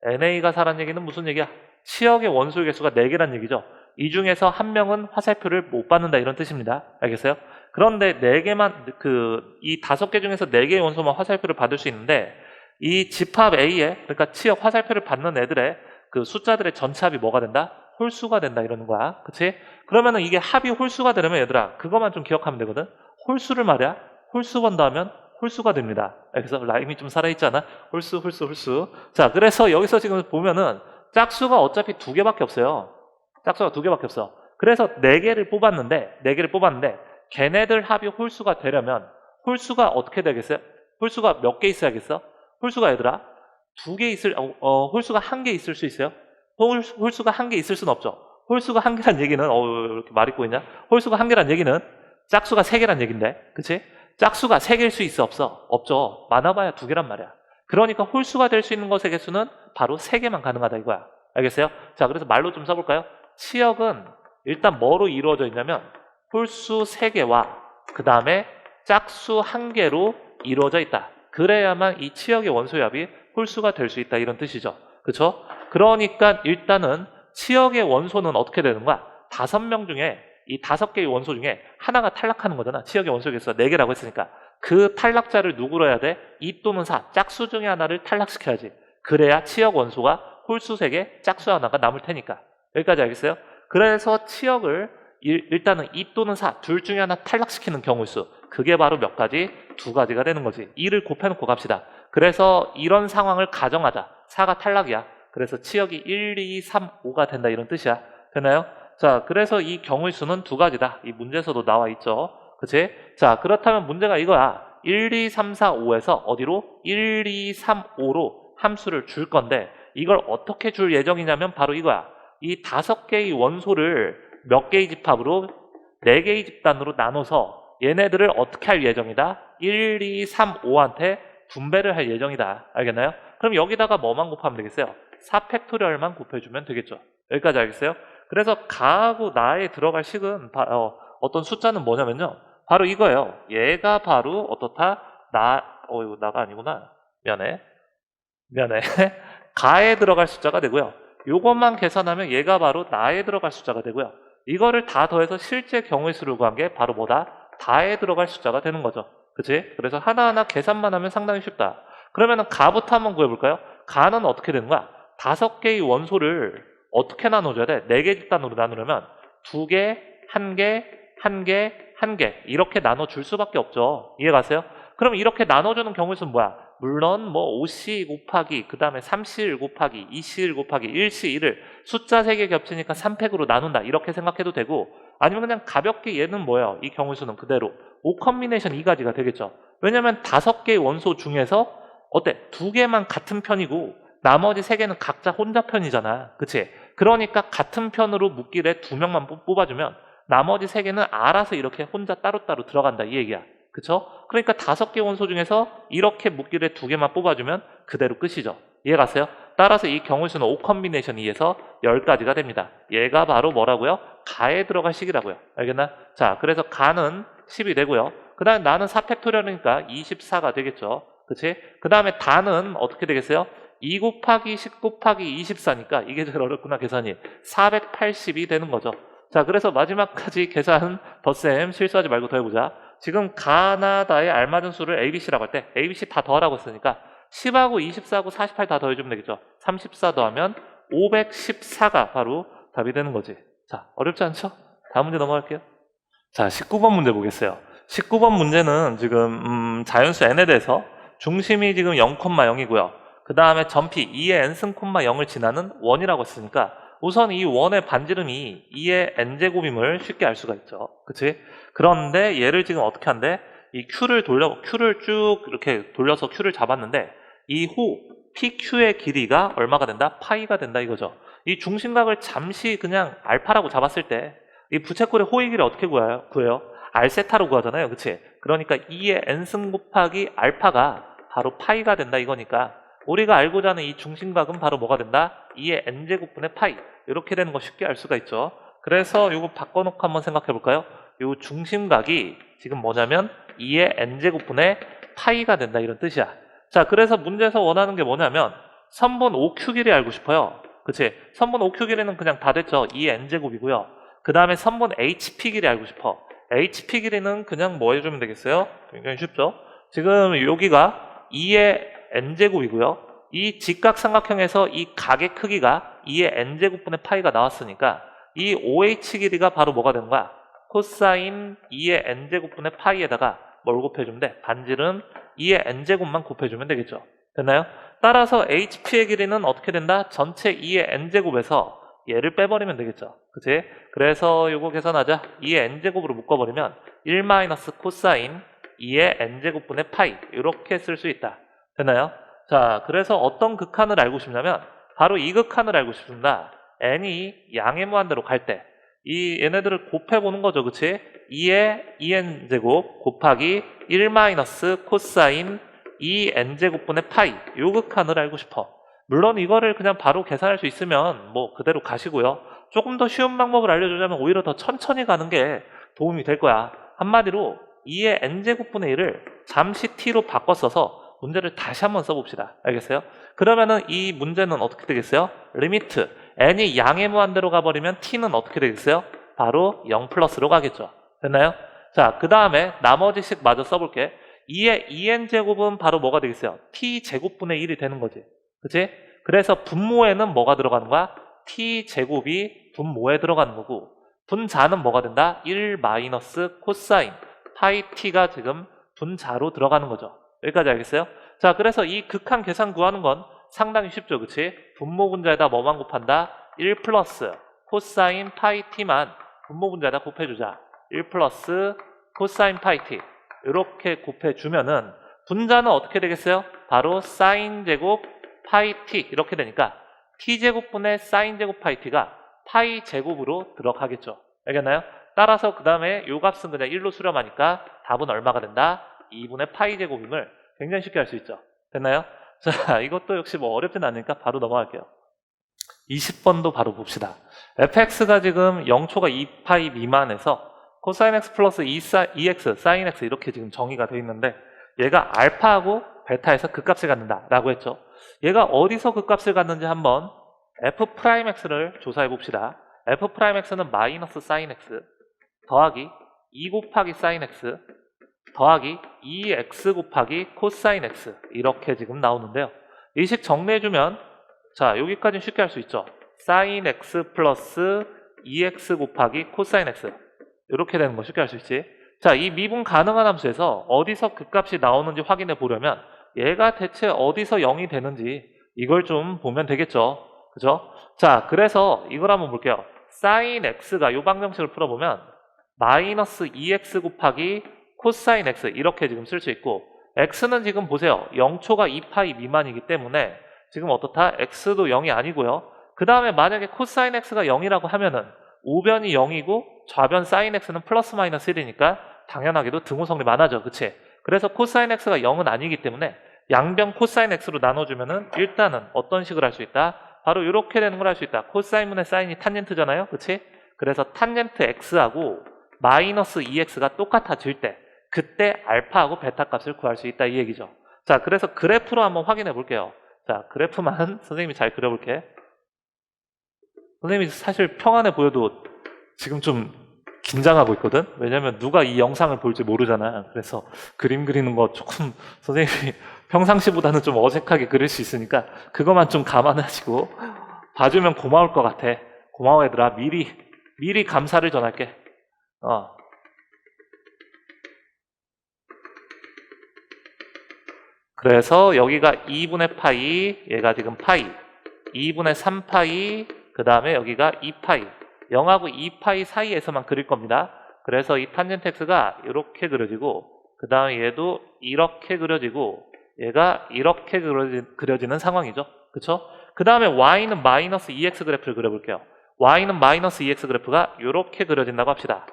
NA가 4란 얘기는 무슨 얘기야? 치역의 원소의 개수가 4개란 얘기죠. 이 중에서 한 명은 화살표를 못 받는다 이런 뜻입니다. 알겠어요? 그런데 4개만 이 5개 중에서 4개의 원소만 화살표를 받을 수 있는데 이 집합 A에, 그러니까 치역 화살표를 받는 애들의 그 숫자들의 전체 합이 뭐가 된다? 홀수가 된다 이러는 거야. 그치? 그러면은 이게 합이 홀수가 되려면 얘들아 그것만 좀 기억하면 되거든. 홀수를 말이야 홀수 번다 하면 홀수가 됩니다. 그래서 라임이 좀 살아있지 않아? 홀수. 자, 그래서 여기서 지금 보면은 짝수가 어차피 2개밖에 없어요. 짝수가 2개밖에 없어. 그래서 4개를 뽑았는데 걔네들 합이 홀수가 되려면 홀수가 어떻게 되겠어요? 홀수가 몇 개 있어야겠어? 홀수가 얘들아 홀수가 1개 있을 수 있어요? 홀수가 1개 있을 수는 없죠. 홀수가 1개란 얘기는 이렇게 말 있고 있냐? 홀수가 1개란 얘기는 짝수가 3개란 얘긴데, 그치? 짝수가 3개일 수 있어 없어? 없죠. 많아봐야 2개란 말이야. 그러니까 홀수가 될 수 있는 것의 개수는 바로 3개만 가능하다 이거야. 알겠어요? 자, 그래서 말로 좀 써볼까요? 치역은 일단 뭐로 이루어져 있냐면 홀수 3개와 그 다음에 짝수 1개로 이루어져 있다. 그래야만 이 치역의 원소의 합이 홀수가 될 수 있다 이런 뜻이죠. 그쵸? 그러니까 일단은 치역의 원소는 어떻게 되는 거야? 5명 중에 이 5개의 원소 중에 하나가 탈락하는 거잖아. 치역의 원소 개수가 4개라고 했으니까 그 탈락자를 누구로 해야 돼? 2 또는 4 짝수 중에 하나를 탈락시켜야지. 그래야 치역 원소가 홀수 3개 짝수 하나가 남을 테니까. 여기까지 알겠어요? 그래서 치역을 일단은 2 또는 4 둘 중에 하나 탈락시키는 경우수 그게 바로 몇 가지? 2가지가 되는 거지. 2를 곱해놓고 갑시다. 그래서 이런 상황을 가정하자. 4가 탈락이야. 그래서 치역이 1, 2, 3, 5가 된다 이런 뜻이야. 되나요? 자, 그래서 이 경우의 수는 2가지다. 이 문제에서도 나와 있죠. 그치? 자, 그렇다면 문제가 이거야. 1, 2, 3, 4, 5에서 어디로? 1, 2, 3, 5로 함수를 줄 건데 이걸 어떻게 줄 예정이냐면 바로 이거야. 이 5개의 원소를 몇 개의 집합으로? 4개의 집단으로 나눠서 얘네들을 어떻게 할 예정이다? 1, 2, 3, 5한테 분배를 할 예정이다. 알겠나요? 그럼 여기다가 뭐만 곱하면 되겠어요? 4팩토리얼만 곱해주면 되겠죠. 여기까지 알겠어요? 그래서 가하고 나에 들어갈 식은 어떤 숫자는 뭐냐면요. 바로 이거예요. 얘가 바로 어떻다? 이거 나가 아니구나. 미안해. 가에 들어갈 숫자가 되고요. 요것만 계산하면 얘가 바로 나에 들어갈 숫자가 되고요. 이거를 다 더해서 실제 경우의 수를 구한 게 바로 뭐다? 다에 들어갈 숫자가 되는 거죠. 그치? 그래서 하나하나 계산만 하면 상당히 쉽다. 그러면은 가부터 한번 구해볼까요? 가는 어떻게 되는 거야? 5개의 원소를 어떻게 나눠줘야 돼? 4개 집단으로 나누려면 2개, 1개, 1개, 1개 이렇게 나눠줄 수밖에 없죠. 이해가세요? 그럼 이렇게 나눠주는 경우의 수는 뭐야? 물론 뭐 5C 곱하기 그 다음에 3C1 곱하기 2C1 곱하기 1C1을 숫자 3개 겹치니까 3팩으로 나눈다 이렇게 생각해도 되고 아니면 그냥 가볍게 얘는 뭐예요? 이 경우의 수는 그대로 5컴비네이션 2가지가 되겠죠. 왜냐면 5개의 원소 중에서 어때? 2개만 같은 편이고 나머지 3개는 각자 혼자 편이잖아. 그치? 그러니까 같은 편으로 묶길에 2명만 뽑아주면 나머지 3개는 알아서 이렇게 혼자 따로따로 들어간다 이 얘기야. 그쵸? 그러니까 5개 원소 중에서 이렇게 묶길에 2개만 뽑아주면 그대로 끝이죠. 이해갔어요? 따라서 이 경우의 수는 5컴비네이션 2에서 10가지가 됩니다. 얘가 바로 뭐라고요? 가에 들어갈 식이라고요. 알겠나? 자, 그래서 가는 10이 되고요. 그 다음에 나는 4팩토리얼이니까 24가 되겠죠. 그치? 그 다음에 다는 어떻게 되겠어요? 2 곱하기 10 곱하기 24니까 이게 제일 어렵구나 계산이 480이 되는 거죠. 자, 그래서 마지막까지 계산 덧셈 실수하지 말고 더해보자. 지금 가나다에 알맞은 수를 ABC라고 할 때 ABC 다 더하라고 했으니까 10하고 24하고 48 다 더해주면 되겠죠. 34 더하면 514가 바로 답이 되는 거지. 자, 어렵지 않죠? 다음 문제 넘어갈게요. 자, 19번 문제 보겠어요. 19번 문제는 지금 자연수 n에 대해서 중심이 지금 0,0이고요. 그 다음에 전피 2의 n승, 0을 지나는 원이라고 했으니까 우선 이 원의 반지름이 2의 n제곱임을 쉽게 알 수가 있죠. 그치? 그런데 얘를 지금 어떻게 한대? 이 Q를 쭉 이렇게 돌려서 Q를 잡았는데 이 PQ의 길이가 얼마가 된다? 파이가 된다 이거죠. 이 중심각을 잠시 그냥 알파라고 잡았을 때 이 부채꼴의 호의 길이 어떻게 구해요? 알세타로 구하잖아요. 그치? 그러니까 2의 n승 곱하기 알파가 바로 파이가 된다 이거니까 우리가 알고자 하는 이 중심각은 바로 뭐가 된다? 2의 n제곱분의 파이 이렇게 되는 거 쉽게 알 수가 있죠. 그래서 이거 바꿔놓고 한번 생각해 볼까요? 이 중심각이 지금 뭐냐면 2의 n제곱분의 파이가 된다 이런 뜻이야. 자, 그래서 문제에서 원하는 게 뭐냐면 선분 OQ 길이 알고 싶어요. 그치? 선분 OQ 길이는 그냥 다 됐죠. 2의 n제곱이고요. 그 다음에 선분 HP 길이 알고 싶어. HP 길이는 그냥 뭐 해주면 되겠어요? 굉장히 쉽죠? 지금 여기가 2의 n제곱이고요. 이 직각삼각형에서 이 각의 크기가 2의 n제곱분의 파이가 나왔으니까 이 OH 길이가 바로 뭐가 되는 거야? 코사인 2의 n제곱분의 파이에다가 뭘 곱해주면 돼? 반지름 2의 n제곱만 곱해주면 되겠죠. 됐나요? 따라서 HP의 길이는 어떻게 된다? 전체 2의 n제곱에서 얘를 빼버리면 되겠죠. 그치? 그래서 요거 계산하자. 2의 n제곱으로 묶어버리면 1 코사인 2의 n제곱분의 파이 이렇게 쓸 수 있다. 됐나요? 자, 그래서 어떤 극한을 알고 싶냐면 바로 이 극한을 알고 싶습니다. n이 양의 무한대로 갈 때 이 얘네들을 곱해보는 거죠. 그치? 2의 2n제곱 곱하기 1 코사인 2n제곱분의 파이 요 극한을 알고 싶어. 물론 이거를 그냥 바로 계산할 수 있으면 뭐 그대로 가시고요. 조금 더 쉬운 방법을 알려주자면 오히려 더 천천히 가는 게 도움이 될 거야. 한마디로 2의 n제곱분의 1을 잠시 t로 바꿔 써서 문제를 다시 한번 써봅시다. 알겠어요? 그러면은 이 문제는 어떻게 되겠어요? 리미트 n이 양의 무한대로 가버리면 t는 어떻게 되겠어요? 바로 0 플러스로 가겠죠. 됐나요? 자, 그 다음에 나머지 식 마저 써볼게. 2의 2n제곱은 바로 뭐가 되겠어요? t제곱분의 1이 되는 거지. 그치? 그래서 분모에는 뭐가 들어가는 거야? t제곱이 분모에 들어가는 거고 분자는 뭐가 된다? 1 코사인 파이 t가 지금 분자로 들어가는 거죠. 여기까지 알겠어요? 자, 그래서 이 극한 계산 구하는 건 상당히 쉽죠. 그치? 분모 분자에다 뭐만 곱한다? 1 플러스 코사인 파이 t만 분모 분자에다 곱해주자. 1 플러스 코사인 파이 t 이렇게 곱해주면은 분자는 어떻게 되겠어요? 바로 사인 제곱 파이 t 이렇게 되니까 t제곱분의 사인 제곱 파이 t가 파이 제곱으로 들어가겠죠. 알겠나요? 따라서 그 다음에 요 값은 그냥 1로 수렴하니까 답은 얼마가 된다? 2분의 파이 제곱임을 굉장히 쉽게 할 수 있죠. 됐나요? 자, 이것도 역시 뭐 어렵진 않으니까 바로 넘어갈게요. 20번도 바로 봅시다. fx가 지금 0초가 2파이 미만에서 코사인 x 플러스 2x 사인 x 이렇게 지금 정의가 되어 있는데 얘가 알파하고 베타에서 극값을 갖는다 라고 했죠. 얘가 어디서 극값을 갖는지 한번 f'x를 조사해 봅시다. f'x는 마이너스 사인 x 더하기 2 곱하기 사인 x 더하기 2x 곱하기 코사인 x 이렇게 지금 나오는데요. 이 식 정리해주면 자, 여기까지는 쉽게 할 수 있죠. 사인 x 플러스 2x 곱하기 코사인 x 이렇게 되는 거 쉽게 할 수 있지. 자, 이 미분 가능한 함수에서 어디서 극값이 나오는지 확인해 보려면 얘가 대체 어디서 0이 되는지 이걸 좀 보면 되겠죠. 그죠? 자, 그래서 이걸 한번 볼게요. 사인 x가 요 방정식을 풀어보면 마이너스 2x 곱하기 코사인 x 이렇게 지금 쓸 수 있고 x는 지금 보세요. 0초가 2파이 미만이기 때문에 지금 어떻다? x도 0이 아니고요. 그 다음에 만약에 코사인 x가 0이라고 하면은 우변이 0이고 좌변 사인 x는 플러스 마이너스 1이니까 당연하게도 등호성립 안 하죠. 그치? 그래서 코사인 x가 0은 아니기 때문에 양변 코사인 x로 나눠주면은 일단은 어떤 식을 할 수 있다? 바로 이렇게 되는 걸 할 수 있다. 코사인분의 사인이 탄젠트잖아요. 그치? 그래서 탄젠트 x하고 마이너스 2x가 똑같아질 때 그때 알파하고 베타 값을 구할 수 있다 이 얘기죠. 자, 그래서 그래프로 한번 확인해 볼게요. 자, 그래프만 선생님이 잘 그려볼게. 선생님이 사실 평안해 보여도 지금 좀 긴장하고 있거든? 왜냐면 누가 이 영상을 볼지 모르잖아. 그래서 그림 그리는 거 조금 선생님이 평상시보다는 좀 어색하게 그릴 수 있으니까 그것만 좀 감안하시고 봐주면 고마울 것 같아. 고마워 얘들아. 미리 감사를 전할게. 그래서 여기가 2분의 파이, 얘가 지금 파이, 2분의 3파이, 그 다음에 여기가 2파이, 0하고 2파이 사이에서만 그릴 겁니다. 그래서 이 탄젠트 x가 이렇게 그려지고 그 다음에 얘도 이렇게 그려지고 얘가 이렇게 그려지는 상황이죠. 그쵸? 그 다음에 y는 마이너스 2x 그래프를 그려볼게요. y는 마이너스 2x 그래프가 이렇게 그려진다고 합시다.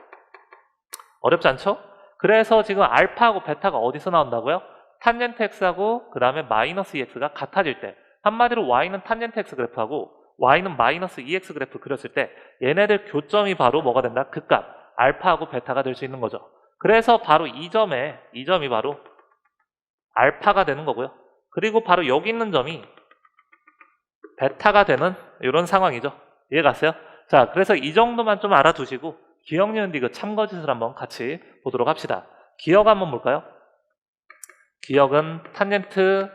어렵지 않죠? 그래서 지금 알파하고 베타가 어디서 나온다고요? 탄젠트 x하고 그 다음에 마이너스 2x가 같아질 때 한마디로 y는 탄젠트 x 그래프하고 y는 마이너스 2x 그래프 그렸을 때 얘네들 교점이 바로 뭐가 된다? 극값 알파하고 베타가 될 수 있는 거죠. 그래서 바로 이 점이 바로 알파가 되는 거고요. 그리고 바로 여기 있는 점이 베타가 되는 이런 상황이죠. 이해 갔어요? 자, 그래서 이 정도만 좀 알아두시고 기억, 니은, 디귿 참거짓을 한번 같이 보도록 합시다. 기억 한번 볼까요? 기억은 탄젠트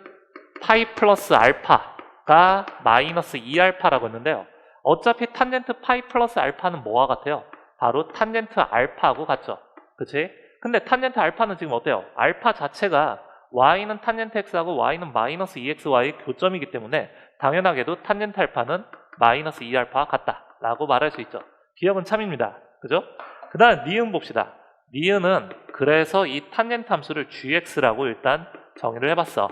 파이 플러스 알파가 마이너스 2알파라고 했는데요. 어차피 탄젠트 파이 플러스 알파는 뭐와 같아요? 바로 탄젠트 알파하고 같죠. 그치? 근데 탄젠트 알파는 지금 어때요? 알파 자체가 y는 탄젠트 x하고 y는 마이너스 2xy의 교점이기 때문에 당연하게도 탄젠트 알파는 마이너스 2알파와 같다 라고 말할 수 있죠. 기억은 참입니다. 그죠? 그 다음 니은 봅시다. 니은은 그래서 이 탄젠트 함수를 gx라고 일단 정의를 해봤어.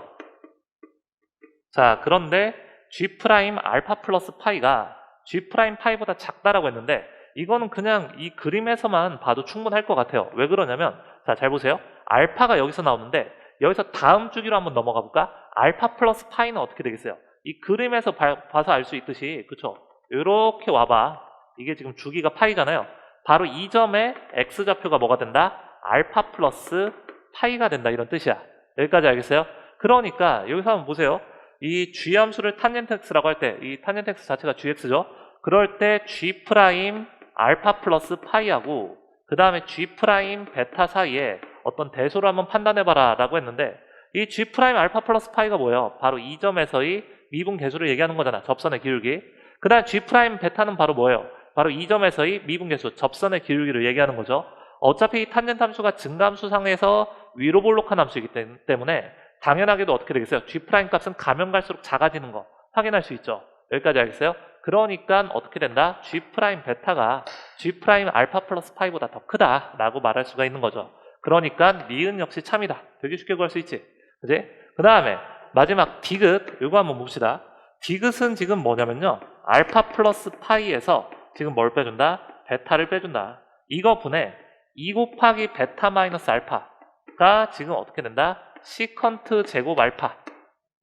자, 그런데 g 프라임 알파 플러스 파이가 g 프라임 파이보다 작다라고 했는데 이거는 그냥 이 그림에서만 봐도 충분할 것 같아요. 왜 그러냐면 자, 잘 보세요. 알파가 여기서 나오는데 여기서 다음 주기로 한번 넘어가 볼까? 알파 플러스 파이는 어떻게 되겠어요? 이 그림에서 봐서 알 수 있듯이 그쵸? 이렇게 와봐. 이게 지금 주기가 파이잖아요. 바로 이 점에 x좌표가 뭐가 된다? 알파 플러스 파이가 된다 이런 뜻이야. 여기까지 알겠어요? 그러니까 여기서 한번 보세요. 이 g 함수를 탄젠트 x라고 할 때 이 탄젠트 x 자체가 gx죠. 그럴 때 g 프라임 알파 플러스 파이하고 그 다음에 g 프라임 베타 사이에 어떤 대소를 한번 판단해봐라 라고 했는데 이 g 프라임 알파 플러스 파이가 뭐예요? 바로 이 점에서의 미분 계수를 얘기하는 거잖아. 접선의 기울기. 그 다음 g 프라임 베타는 바로 뭐예요? 바로 이 점에서의 미분 계수, 접선의 기울기를 얘기하는 거죠. 어차피 이 탄젠트 함수가 증가함수상에서 위로 볼록한 함수이기 때문에 당연하게도 어떻게 되겠어요? g 프라임 값은 가면 갈수록 작아지는 거 확인할 수 있죠. 여기까지 알겠어요? 그러니까 어떻게 된다? g 프라임 베타가 g 프라임 알파 플러스 파이보다 더 크다라고 말할 수가 있는 거죠. 그러니까 니은 역시 참이다. 되게 쉽게 구할 수 있지. 그지? 그 다음에 마지막 디귿 이거 한번 봅시다. 디귿은 지금 뭐냐면요. 알파 플러스 파이에서 지금 뭘 빼준다? 베타를 빼준다. 이거 분해 2 곱하기 베타 마이너스 알파가 지금 어떻게 된다? 시컨트 제곱 알파.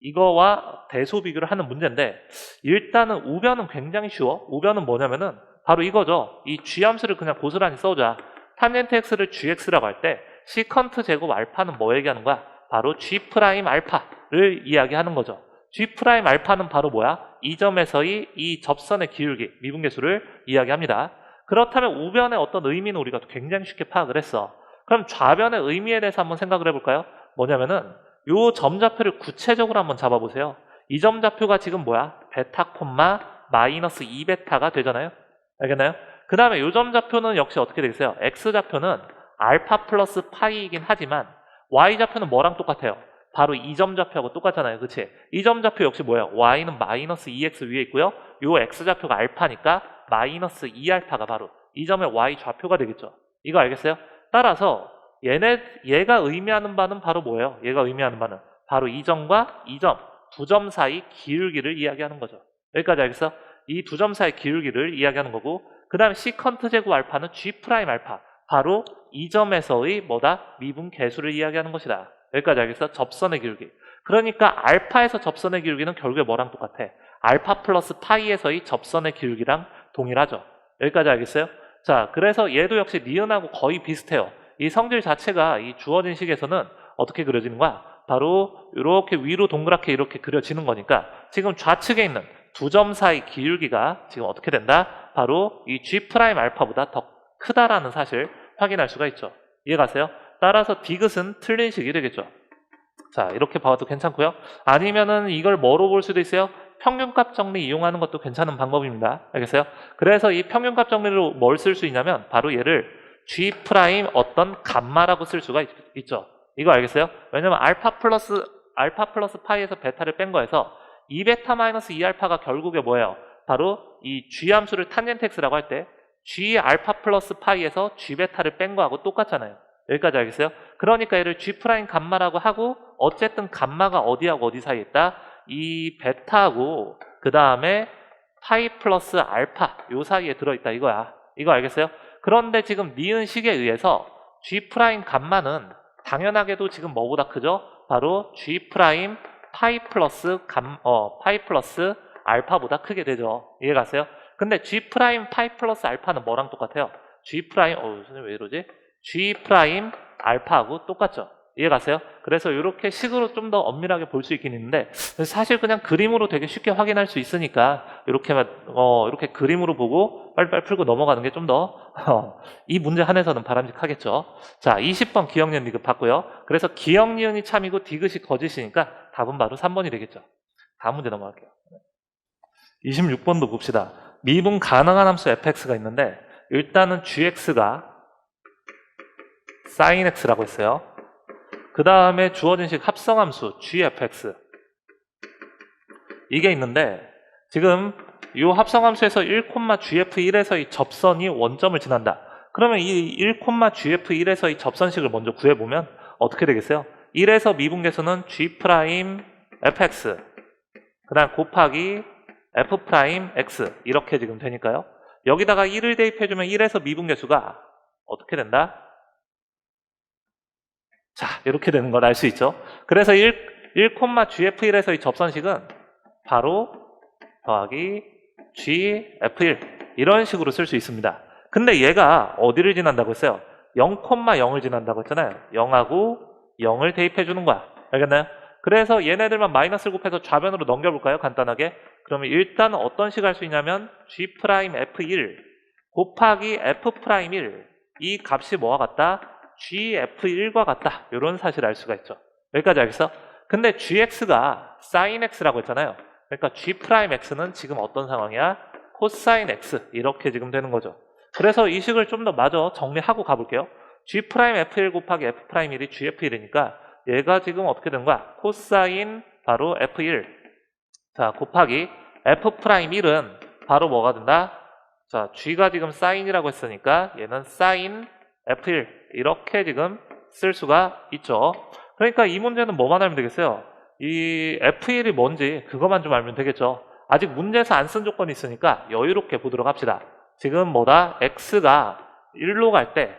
이거와 대소 비교를 하는 문제인데 일단은 우변은 굉장히 쉬워. 우변은 뭐냐면은 바로 이거죠. 이 g 함수를 그냥 고스란히 써오자. 탄젠트 x를 gx라고 할 때 시컨트 제곱 알파는 뭐 얘기하는 거야? 바로 g 프라임 알파를 이야기하는 거죠. g 프라임 알파는 바로 뭐야? 이 점에서의 이 접선의 기울기, 미분계수를 이야기합니다. 그렇다면 우변의 어떤 의미는 우리가 굉장히 쉽게 파악을 했어. 그럼 좌변의 의미에 대해서 한번 생각을 해볼까요? 뭐냐면은 요 점좌표를 구체적으로 한번 잡아보세요. 이 점좌표가 지금 뭐야? 베타 콤마 마이너스 2베타가 되잖아요. 알겠나요? 그 다음에 요 점좌표는 역시 어떻게 되겠어요? x좌표는 알파 플러스 파이이긴 하지만 y좌표는 뭐랑 똑같아요? 바로 이 점좌표하고 똑같잖아요. 그치? 이 점좌표 역시 뭐예요? y는 마이너스 2x 위에 있고요. 요 x좌표가 알파니까 마이너스 2알파가 바로 이 점의 y좌표가 되겠죠. 이거 알겠어요? 따라서 얘가 의미하는 바는 바로 뭐예요? 얘가 의미하는 바는 바로 이 점과 이 점, 두 점 사이 기울기를 이야기하는 거죠. 여기까지 알겠어? 이 두 점 사이 기울기를 이야기하는 거고 그 다음에 시컨트 제곱 알파는 g 프라임 알파 바로 이 점에서의 뭐다? 미분 계수를 이야기하는 것이다. 여기까지 알겠어? 접선의 기울기. 그러니까 알파에서 접선의 기울기는 결국에 뭐랑 똑같아? 알파 플러스 파이에서의 접선의 기울기랑 동일하죠. 여기까지 알겠어요? 자, 그래서 얘도 역시 니은하고 거의 비슷해요. 이 성질 자체가 이 주어진 식에서는 어떻게 그려지는 거야? 바로 이렇게 위로 동그랗게 이렇게 그려지는 거니까 지금 좌측에 있는 두 점 사이 기울기가 지금 어떻게 된다? 바로 이 g 프라임 알파보다 더 크다라는 사실 확인할 수가 있죠. 이해가세요? 따라서 디귿은 틀린 식이 되겠죠. 자, 이렇게 봐도 괜찮고요. 아니면은 이걸 뭐로 볼 수도 있어요? 평균값 정리 이용하는 것도 괜찮은 방법입니다. 알겠어요? 그래서 이 평균값 정리로 뭘 쓸 수 있냐면 바로 얘를 g 프라임 어떤 감마라고 쓸 수가 있죠. 이거 알겠어요? 왜냐면 알파 플러스 파이에서 베타를 뺀 거에서 2베타 마이너스 2알파가 결국에 뭐예요? 바로 이 g 함수를 탄젠트 x라고 할 때 g 알파 플러스 파이에서 g 베타를 뺀 거하고 똑같잖아요. 여기까지 알겠어요? 그러니까 얘를 g 프라임 감마라고 하고 어쨌든 감마가 어디하고 어디 사이에 있다? 이 베타하고 그 다음에 파이 플러스 알파 요 사이에 들어있다 이거야. 이거 알겠어요? 그런데 지금 니은 식에 의해서 g 프라임 감마는 당연하게도 지금 뭐보다 크죠? 바로 g 프라임 파이 플러스 알파보다 크게 되죠. 이해가세요? 근데 g 프라임 파이 플러스 알파는 뭐랑 똑같아요? g 프라임 선생님 왜 이러지? g 프라임 알파하고 똑같죠. 이해가세요? 그래서 이렇게 식으로 좀 더 엄밀하게 볼 수 있긴 있는데 사실 그냥 그림으로 되게 쉽게 확인할 수 있으니까 이렇게 그림으로 보고 빨리빨리 풀고 넘어가는 게 좀 더 이 문제 한해서는 바람직하겠죠. 자, 20번 기억니은 디귿 봤고요. 그래서 기억니은이 참이고 디귿이 거짓이니까 답은 바로 3번이 되겠죠. 다음 문제 넘어갈게요. 26번도 봅시다. 미분 가능한 함수 fx가 있는데 일단은 gx가 sin x라고 했어요. 그 다음에 주어진 식 합성함수 gfx 이게 있는데 지금 이 합성함수에서 1,gf1에서 이 접선이 원점을 지난다. 그러면 이 1,gf1에서 이 접선식을 먼저 구해보면 어떻게 되겠어요? 1에서 미분계수는 g'fx 그 다음 곱하기 f'x 이렇게 지금 되니까요. 여기다가 1을 대입해주면 1에서 미분계수가 어떻게 된다? 자, 이렇게 되는 걸 알 수 있죠. 그래서 1,gf1에서 이 접선식은 바로 더하기 gf1 이런 식으로 쓸 수 있습니다. 근데 얘가 어디를 지난다고 했어요? 0,0을 지난다고 했잖아요. 0하고 0을 대입해 주는 거야. 알겠나요? 그래서 얘네들만 마이너스를 곱해서 좌변으로 넘겨볼까요? 간단하게. 그러면 일단 어떤 식 할 수 있냐면 g'f1 곱하기 f'1 이 값이 뭐와 같다? gf1과 같다. 이런 사실을 알 수가 있죠. 여기까지 알겠어? 근데 gx가 sin x라고 했잖아요. 그러니까 g'x는 지금 어떤 상황이야? 코사인 x 이렇게 지금 되는 거죠. 그래서 이 식을 좀 더 마저 정리하고 가볼게요. g'f1 곱하기 f'1이 gf1이니까 얘가 지금 어떻게 된 거야? 코사인 바로 f1 자 곱하기 f'1은 바로 뭐가 된다? 자 g가 지금 사인이라고 했으니까 얘는 사인 f1 이렇게 지금 쓸 수가 있죠. 그러니까 이 문제는 뭐만 알면 되겠어요? 이 f1이 뭔지 그것만 좀 알면 되겠죠. 아직 문제에서 안 쓴 조건이 있으니까 여유롭게 보도록 합시다. 지금 뭐다? x가 1로 갈 때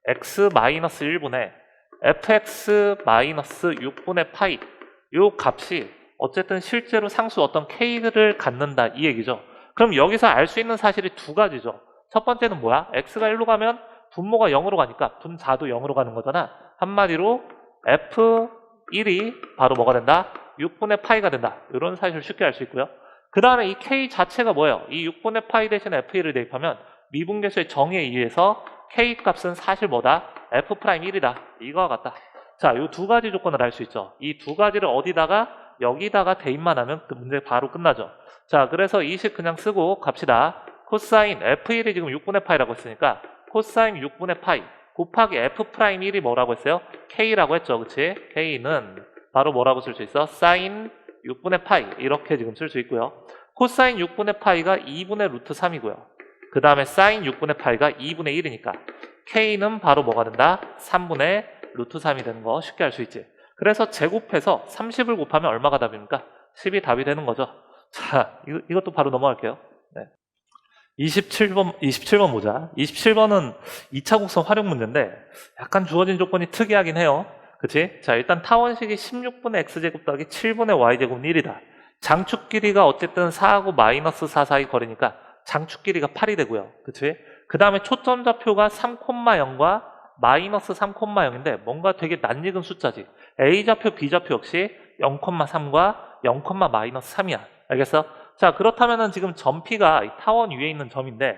x-1분의 fx-6분의 파이 요 값이 어쨌든 실제로 상수 어떤 k를 갖는다 이 얘기죠. 그럼 여기서 알 수 있는 사실이 두 가지죠. 첫 번째는 뭐야? x가 1로 가면 분모가 0으로 가니까 분자도 0으로 가는 거잖아. 한마디로 f1이 바로 뭐가 된다? 6분의 파이가 된다. 이런 사실을 쉽게 알 수 있고요. 그 다음에 이 k 자체가 뭐예요? 이 6분의 파이 대신에 f1을 대입하면 미분계수의 정의에 의해서 k 값은 사실 뭐다? f'1이다. 이거와 같다. 자, 이 두 가지 조건을 알 수 있죠. 이 두 가지를 어디다가 여기다가 대입만 하면 그 문제 바로 끝나죠. 자, 그래서 이 식 그냥 쓰고 갑시다. 코사인 f1이 지금 6분의 파이라고 했으니까 코사인 6분의 파이 곱하기 f'1이 뭐라고 했어요? k라고 했죠. 그치? k는 바로 뭐라고 쓸 수 있어? 사인 6분의 파이 이렇게 지금 쓸 수 있고요. 코사인 6분의 파이가 2분의 루트 3이고요. 그 다음에 사인 6분의 파이가 2분의 1이니까 k는 바로 뭐가 된다? 3분의 루트 3이 되는 거 쉽게 알 수 있지. 그래서 제곱해서 30을 곱하면 얼마가 답입니까? 10이 답이 되는 거죠. 자, 이것도 바로 넘어갈게요. 네. 27번 보자. 27번은 2차 곡선 활용 문제인데 약간 주어진 조건이 특이하긴 해요. 그치? 자, 일단 타원식이 16분의 x제곱 더하기 7분의 y제곱은 1이다. 장축 길이가 어쨌든 4하고 마이너스 4 사이 거리니까 장축 길이가 8이 되고요. 그치? 그 다음에 초점 좌표가 3,0과 마이너스 3,0인데 뭔가 되게 낯익은 숫자지. A좌표, B좌표 역시 0,3과 0,-3이야. 알겠어? 자, 그렇다면은 지금 점 P가 이 타원 위에 있는 점인데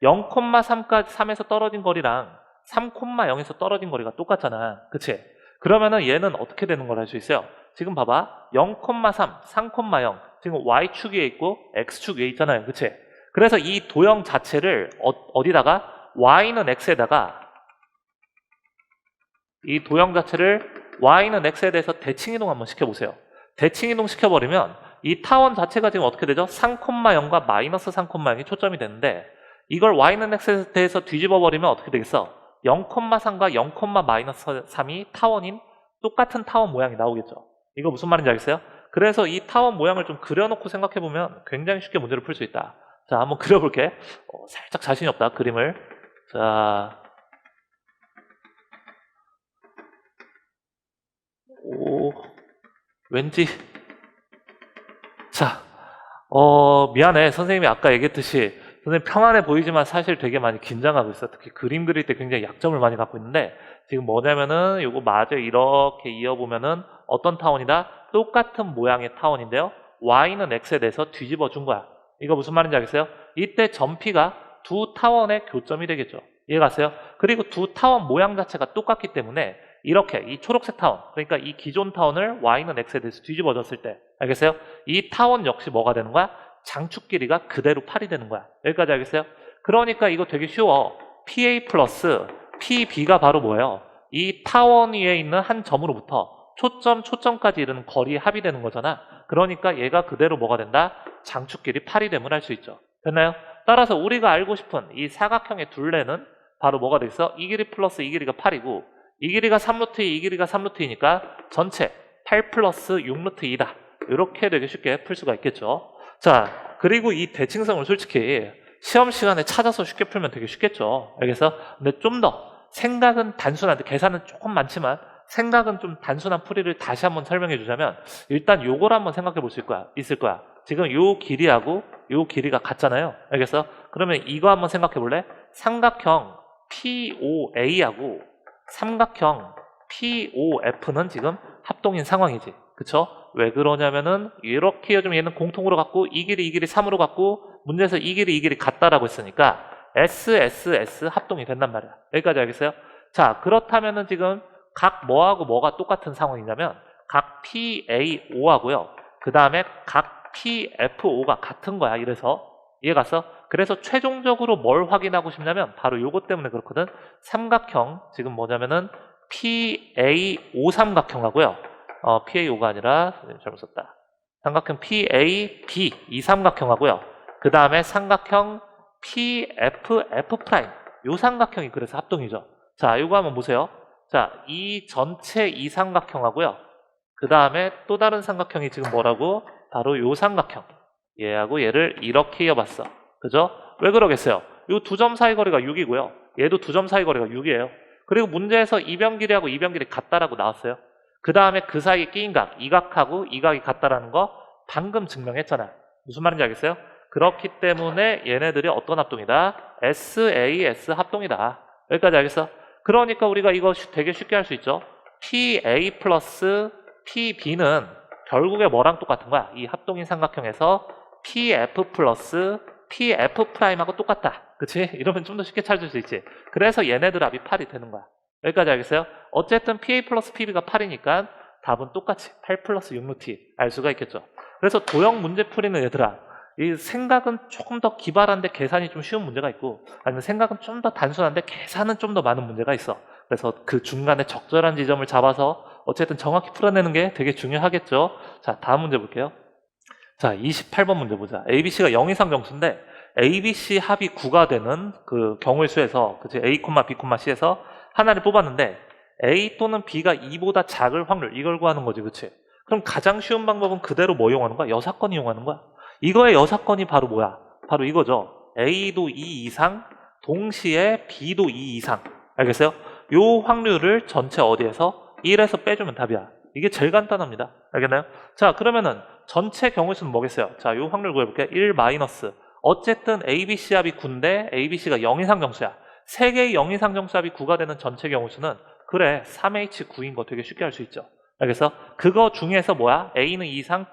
0,3까지 3에서 떨어진 거리랑 3,0에서 떨어진 거리가 똑같잖아. 그치? 그러면은 얘는 어떻게 되는 걸 알 수 있어요? 지금 봐봐. 0,3, 3,0 지금 Y축 위에 있고 X축 위에 있잖아요. 그치? 그래서 이 도형 자체를 어디다가 Y는 X에다가 이 도형 자체를 Y는 X에 대해서 대칭이동 한번 시켜보세요. 대칭이동 시켜버리면 이 타원 자체가 지금 어떻게 되죠? 3,0과 마이너스 3,0이 초점이 되는데 이걸 Y는 X에 대해서 뒤집어버리면 어떻게 되겠어? 0,3과 0,-3이 타원인 똑같은 타원 모양이 나오겠죠. 이거 무슨 말인지 알겠어요? 그래서 이 타원 모양을 좀 그려놓고 생각해보면 굉장히 쉽게 문제를 풀 수 있다. 자, 한번 그려볼게. 살짝 자신이 없다, 그림을. 자, 왠지. 자, 미안해. 선생님이 아까 얘기했듯이 선생님 평안해 보이지만 사실 되게 많이 긴장하고 있어. 특히 그림 그릴 때 굉장히 약점을 많이 갖고 있는데 지금 뭐냐면은 요거 마저 이렇게 이어보면은 어떤 타원이다? 똑같은 모양의 타원인데요. Y는 X에 대해서 뒤집어 준 거야. 이거 무슨 말인지 알겠어요? 이때 점 P가 두 타원의 교점이 되겠죠. 이해가세요? 그리고 두 타원 모양 자체가 똑같기 때문에 이렇게 이 초록색 타원, 그러니까 이 기존 타원을 y는 x에 대해서 뒤집어졌을 때, 알겠어요? 이 타원 역시 뭐가 되는 거야? 장축 길이가 그대로 8이 되는 거야. 여기까지 알겠어요? 그러니까 이거 되게 쉬워. PA 플러스 PB가 바로 뭐예요? 이 타원 위에 있는 한 점으로부터 초점까지 이르는 거리의 합이 되는 거잖아. 그러니까 얘가 그대로 뭐가 된다? 장축 길이 8이 됨을 알 수 있죠. 됐나요? 따라서 우리가 알고 싶은 이 사각형의 둘레는 바로 뭐가 되겠어? 이 길이 플러스 이 길이가 8이고 이 길이가 3루트 2, 이 길이가 3루트 2니까 전체 8 플러스 6루트 2다. 이렇게 되게 쉽게 풀 수가 있겠죠. 자, 그리고 이 대칭성을 솔직히 시험 시간에 찾아서 쉽게 풀면 되게 쉽겠죠. 알겠어? 근데 좀 더 생각은 단순한데 계산은 조금 많지만 생각은 좀 단순한 풀이를 다시 한번 설명해 주자면 일단 요걸 한번 생각해 볼 수 있을 거야. 지금 요 길이하고 요 길이가 같잖아요. 알겠어? 그러면 이거 한번 생각해 볼래? 삼각형 POA하고 삼각형 POF는 지금 합동인 상황이지. 그쵸? 왜 그러냐면은 이렇게 요즘 얘는 공통으로 갖고 이 길이 3으로 갖고 문제에서 이 길이 같다라고 했으니까 SSS 합동이 된단 말이야. 여기까지 알겠어요? 자, 그렇다면은 지금 각 뭐하고 뭐가 똑같은 상황이냐면 각 PAO하고요. 그 다음에 각 PFO가 같은 거야. 이래서 이해갔어? 그래서 최종적으로 뭘 확인하고 싶냐면 바로 요것 때문에 그렇거든. 삼각형 지금 뭐냐면은 PAO 삼각형하고요. PAO가 아니라 잘못 썼다. 삼각형 PAB 이 삼각형하고요. 그 다음에 삼각형 PFF 프라임 요 삼각형이 그래서 합동이죠. 자, 요거 한번 보세요. 자, 이 전체 이 삼각형하고요. 그 다음에 또 다른 삼각형이 지금 뭐라고? 바로 요 삼각형. 얘하고 얘를 이렇게 이어봤어. 그죠? 왜 그러겠어요? 요 두 점 사이 거리가 6이고요. 얘도 두 점 사이 거리가 6이에요. 그리고 문제에서 이변 길이하고 이변 길이 같다라고 나왔어요. 그 다음에 그 사이에 끼인 각, 이 각하고 이 각이 같다라는 거 방금 증명했잖아. 무슨 말인지 알겠어요? 그렇기 때문에 얘네들이 어떤 합동이다? SAS 합동이다. 여기까지 알겠어? 그러니까 우리가 이거 되게 쉽게 할 수 있죠. PA 플러스 PB는 결국에 뭐랑 똑같은 거야? 이 합동인 삼각형에서 PF 플러스 PF 프라임하고 똑같다. 그치? 이러면 좀 더 쉽게 찾을 수 있지. 그래서 얘네들 합이 8이 되는 거야. 여기까지 알겠어요? 어쨌든 PA 플러스 PB가 8이니까 답은 똑같이 8 플러스 6루트 알 수가 있겠죠. 그래서 도형 문제 풀이는 얘들아, 이 생각은 조금 더 기발한데 계산이 좀 쉬운 문제가 있고 아니면 생각은 좀 더 단순한데 계산은 좀 더 많은 문제가 있어. 그래서 그 중간에 적절한 지점을 잡아서 어쨌든 정확히 풀어내는 게 되게 중요하겠죠. 자, 다음 문제 볼게요. 자, 28번 문제 보자. ABC가 0 이상 정수인데 ABC 합이 9가 되는 그 경우의 수에서 그치? A, B, C에서 하나를 뽑았는데 A 또는 B가 2보다 작을 확률 이걸 구하는 거지. 그치? 그럼 가장 쉬운 방법은 그대로 뭐 이용하는 거야? 여사건 이용하는 거야. 이거의 여사건이 바로 뭐야? 바로 이거죠. A도 2 이상, 동시에 B도 2 이상. 알겠어요? 요 확률을 전체 어디에서? 1에서 빼주면 답이야. 이게 제일 간단합니다. 알겠나요? 자, 그러면은 전체 경우의 수는 뭐겠어요? 자, 요 확률 구해볼게요. 1 마이너스. 어쨌든 ABC 합이 9인데 ABC가 0 이상 정수야. 3개의 0 이상 정수 합이 9가 되는 전체 경우 수는 그래 3H9인 거 되게 쉽게 알 수 있죠. 알겠어? 그거 중에서 뭐야? A는 2 이상,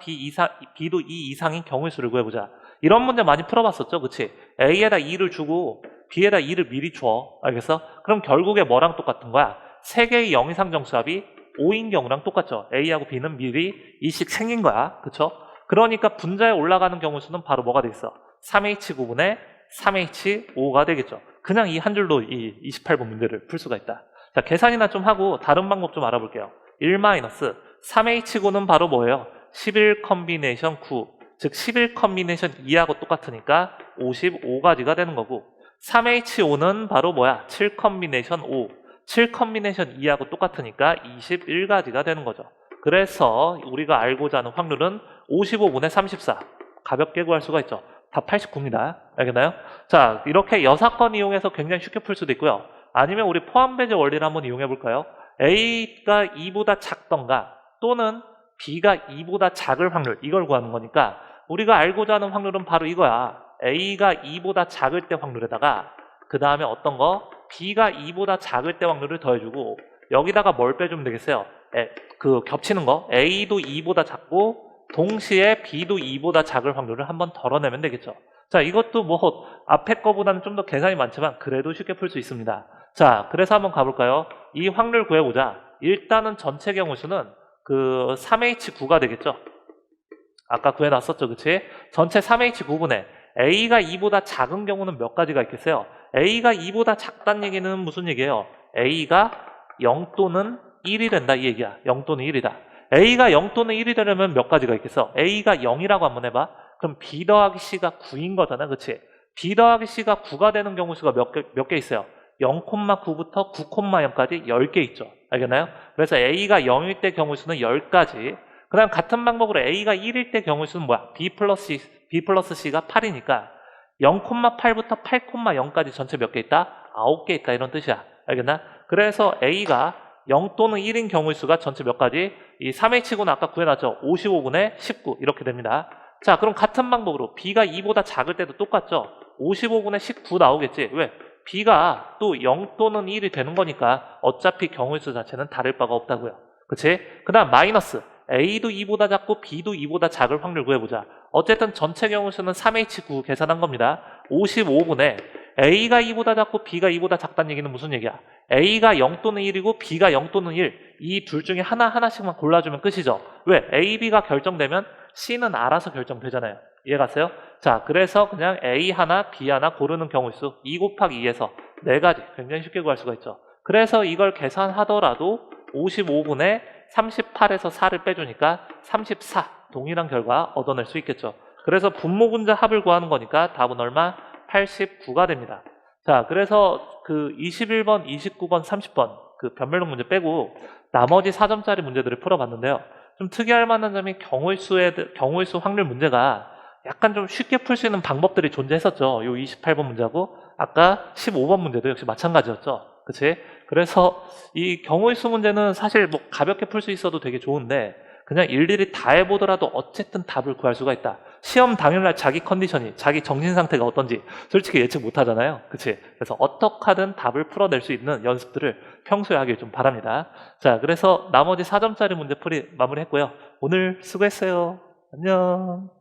B도 2 이상인 경우의 수를 구해보자. 이런 문제 많이 풀어봤었죠, 그치? A에다 2를 주고 B에다 2를 미리 줘. 알겠어? 그럼 결국에 뭐랑 똑같은 거야? 3개의 0 이상 정수합이 5인 경우랑 똑같죠. A하고 B는 미리 2씩 생긴 거야. 그쵸? 그러니까 분자에 올라가는 경우 수는 바로 뭐가 되겠어? 3H9분의 3H5가 되겠죠. 그냥 이 한 줄로 이 28번 문제를 풀 수가 있다. 자, 계산이나 좀 하고 다른 방법 좀 알아볼게요. 1-3H9는 바로 뭐예요? 11 컨비네이션 9. 즉 11 컨비네이션 2하고 똑같으니까 55가지가 되는 거고 3H5는 바로 뭐야? 7 컨비네이션 5. 7 컨비네이션 2하고 똑같으니까 21가지가 되는 거죠. 그래서 우리가 알고자 하는 확률은 55분의 34. 가볍게 구할 수가 있죠. 답 89입니다. 알겠나요? 자, 이렇게 여사건 이용해서 굉장히 쉽게 풀 수도 있고요. 아니면 우리 포함배제 원리를 한번 이용해 볼까요? A가 2보다 작던가 또는 B가 2보다 작을 확률 이걸 구하는 거니까 우리가 알고자 하는 확률은 바로 이거야. A가 2보다 작을 때 확률에다가 그 다음에 어떤 거? B가 2보다 작을 때 확률을 더해주고 여기다가 뭘 빼주면 되겠어요? 그 겹치는 거 A도 2보다 작고 동시에 B도 2보다 작을 확률을 한번 덜어내면 되겠죠. 자, 이것도 뭐 앞에 거보다는 좀 더 계산이 많지만 그래도 쉽게 풀 수 있습니다. 자, 그래서 한번 가볼까요? 이 확률 구해보자. 일단은 전체 경우수는 그 3H9가 되겠죠. 아까 구해놨었죠, 그치? 전체 3H9분의 A가 2보다 작은 경우는 몇 가지가 있겠어요? A가 2보다 작다는 얘기는 무슨 얘기예요? A가 0 또는 1이 된다 이 얘기야. 0 또는 1이다. A가 0 또는 1이 되려면 몇 가지가 있겠어? A가 0이라고 한번 해봐. 그럼 B 더하기 C가 9인 거잖아, 그치? B 더하기 C가 9가 되는 경우수가 몇 개 있어요? 0,9부터 9,0까지 10개 있죠. 알겠나요? 그래서 A가 0일 때 경우수는 10가지. 그 다음 같은 방법으로 A가 1일 때 경우수는 뭐야? B 플러스 C가 8이니까 0,8부터 8,0까지 전체 몇 개 있다? 9개 있다 이런 뜻이야. 알겠나? 그래서 A가 0 또는 1인 경우수가 전체 몇 가지? 이 3H구는 아까 구해놨죠? 55분의 19 이렇게 됩니다. 자, 그럼 같은 방법으로 B가 2보다 작을 때도 똑같죠? 55분의 19 나오겠지? 왜? B가 또 0 또는 1이 되는 거니까 어차피 경우수 자체는 다를 바가 없다고요. 그치? 그 다음 마이너스 A도 2보다 작고 B도 2보다 작을 확률 구해보자. 어쨌든 전체 경우수는 3H9 계산한 겁니다. 55분의 A가 2보다 작고 B가 2보다 작다는 얘기는 무슨 얘기야? A가 0 또는 1이고 B가 0 또는 1 이 둘 중에 하나씩만 골라주면 끝이죠. 왜? A, B가 결정되면 C는 알아서 결정되잖아요. 이해 갔어요? 자, 그래서 그냥 A 하나, B 하나 고르는 경우수 2 곱하기 2에서 4가지 굉장히 쉽게 구할 수가 있죠. 그래서 이걸 계산하더라도 55분의 38에서 4를 빼주니까 34 동일한 결과 얻어낼 수 있겠죠. 그래서 분모분자 합을 구하는 거니까 답은 얼마? 89가 됩니다. 자, 그래서 그 21번, 29번, 30번 그 변별력 문제 빼고 나머지 4점짜리 문제들을 풀어봤는데요. 좀 특이할 만한 점이 경우일수 확률 문제가 약간 좀 쉽게 풀 수 있는 방법들이 존재했었죠. 요 28번 문제하고 아까 15번 문제도 역시 마찬가지였죠. 그치? 그래서 이 경우일수 문제는 사실 뭐 가볍게 풀 수 있어도 되게 좋은데 그냥 일일이 다 해보더라도 어쨌든 답을 구할 수가 있다. 시험 당일날 자기 컨디션이, 자기 정신 상태가 어떤지 솔직히 예측 못 하잖아요. 그치? 그래서 어떻게 하든 답을 풀어낼 수 있는 연습들을 평소에 하길 좀 바랍니다. 자, 그래서 나머지 4점짜리 문제 풀이 마무리했고요. 오늘 수고했어요. 안녕.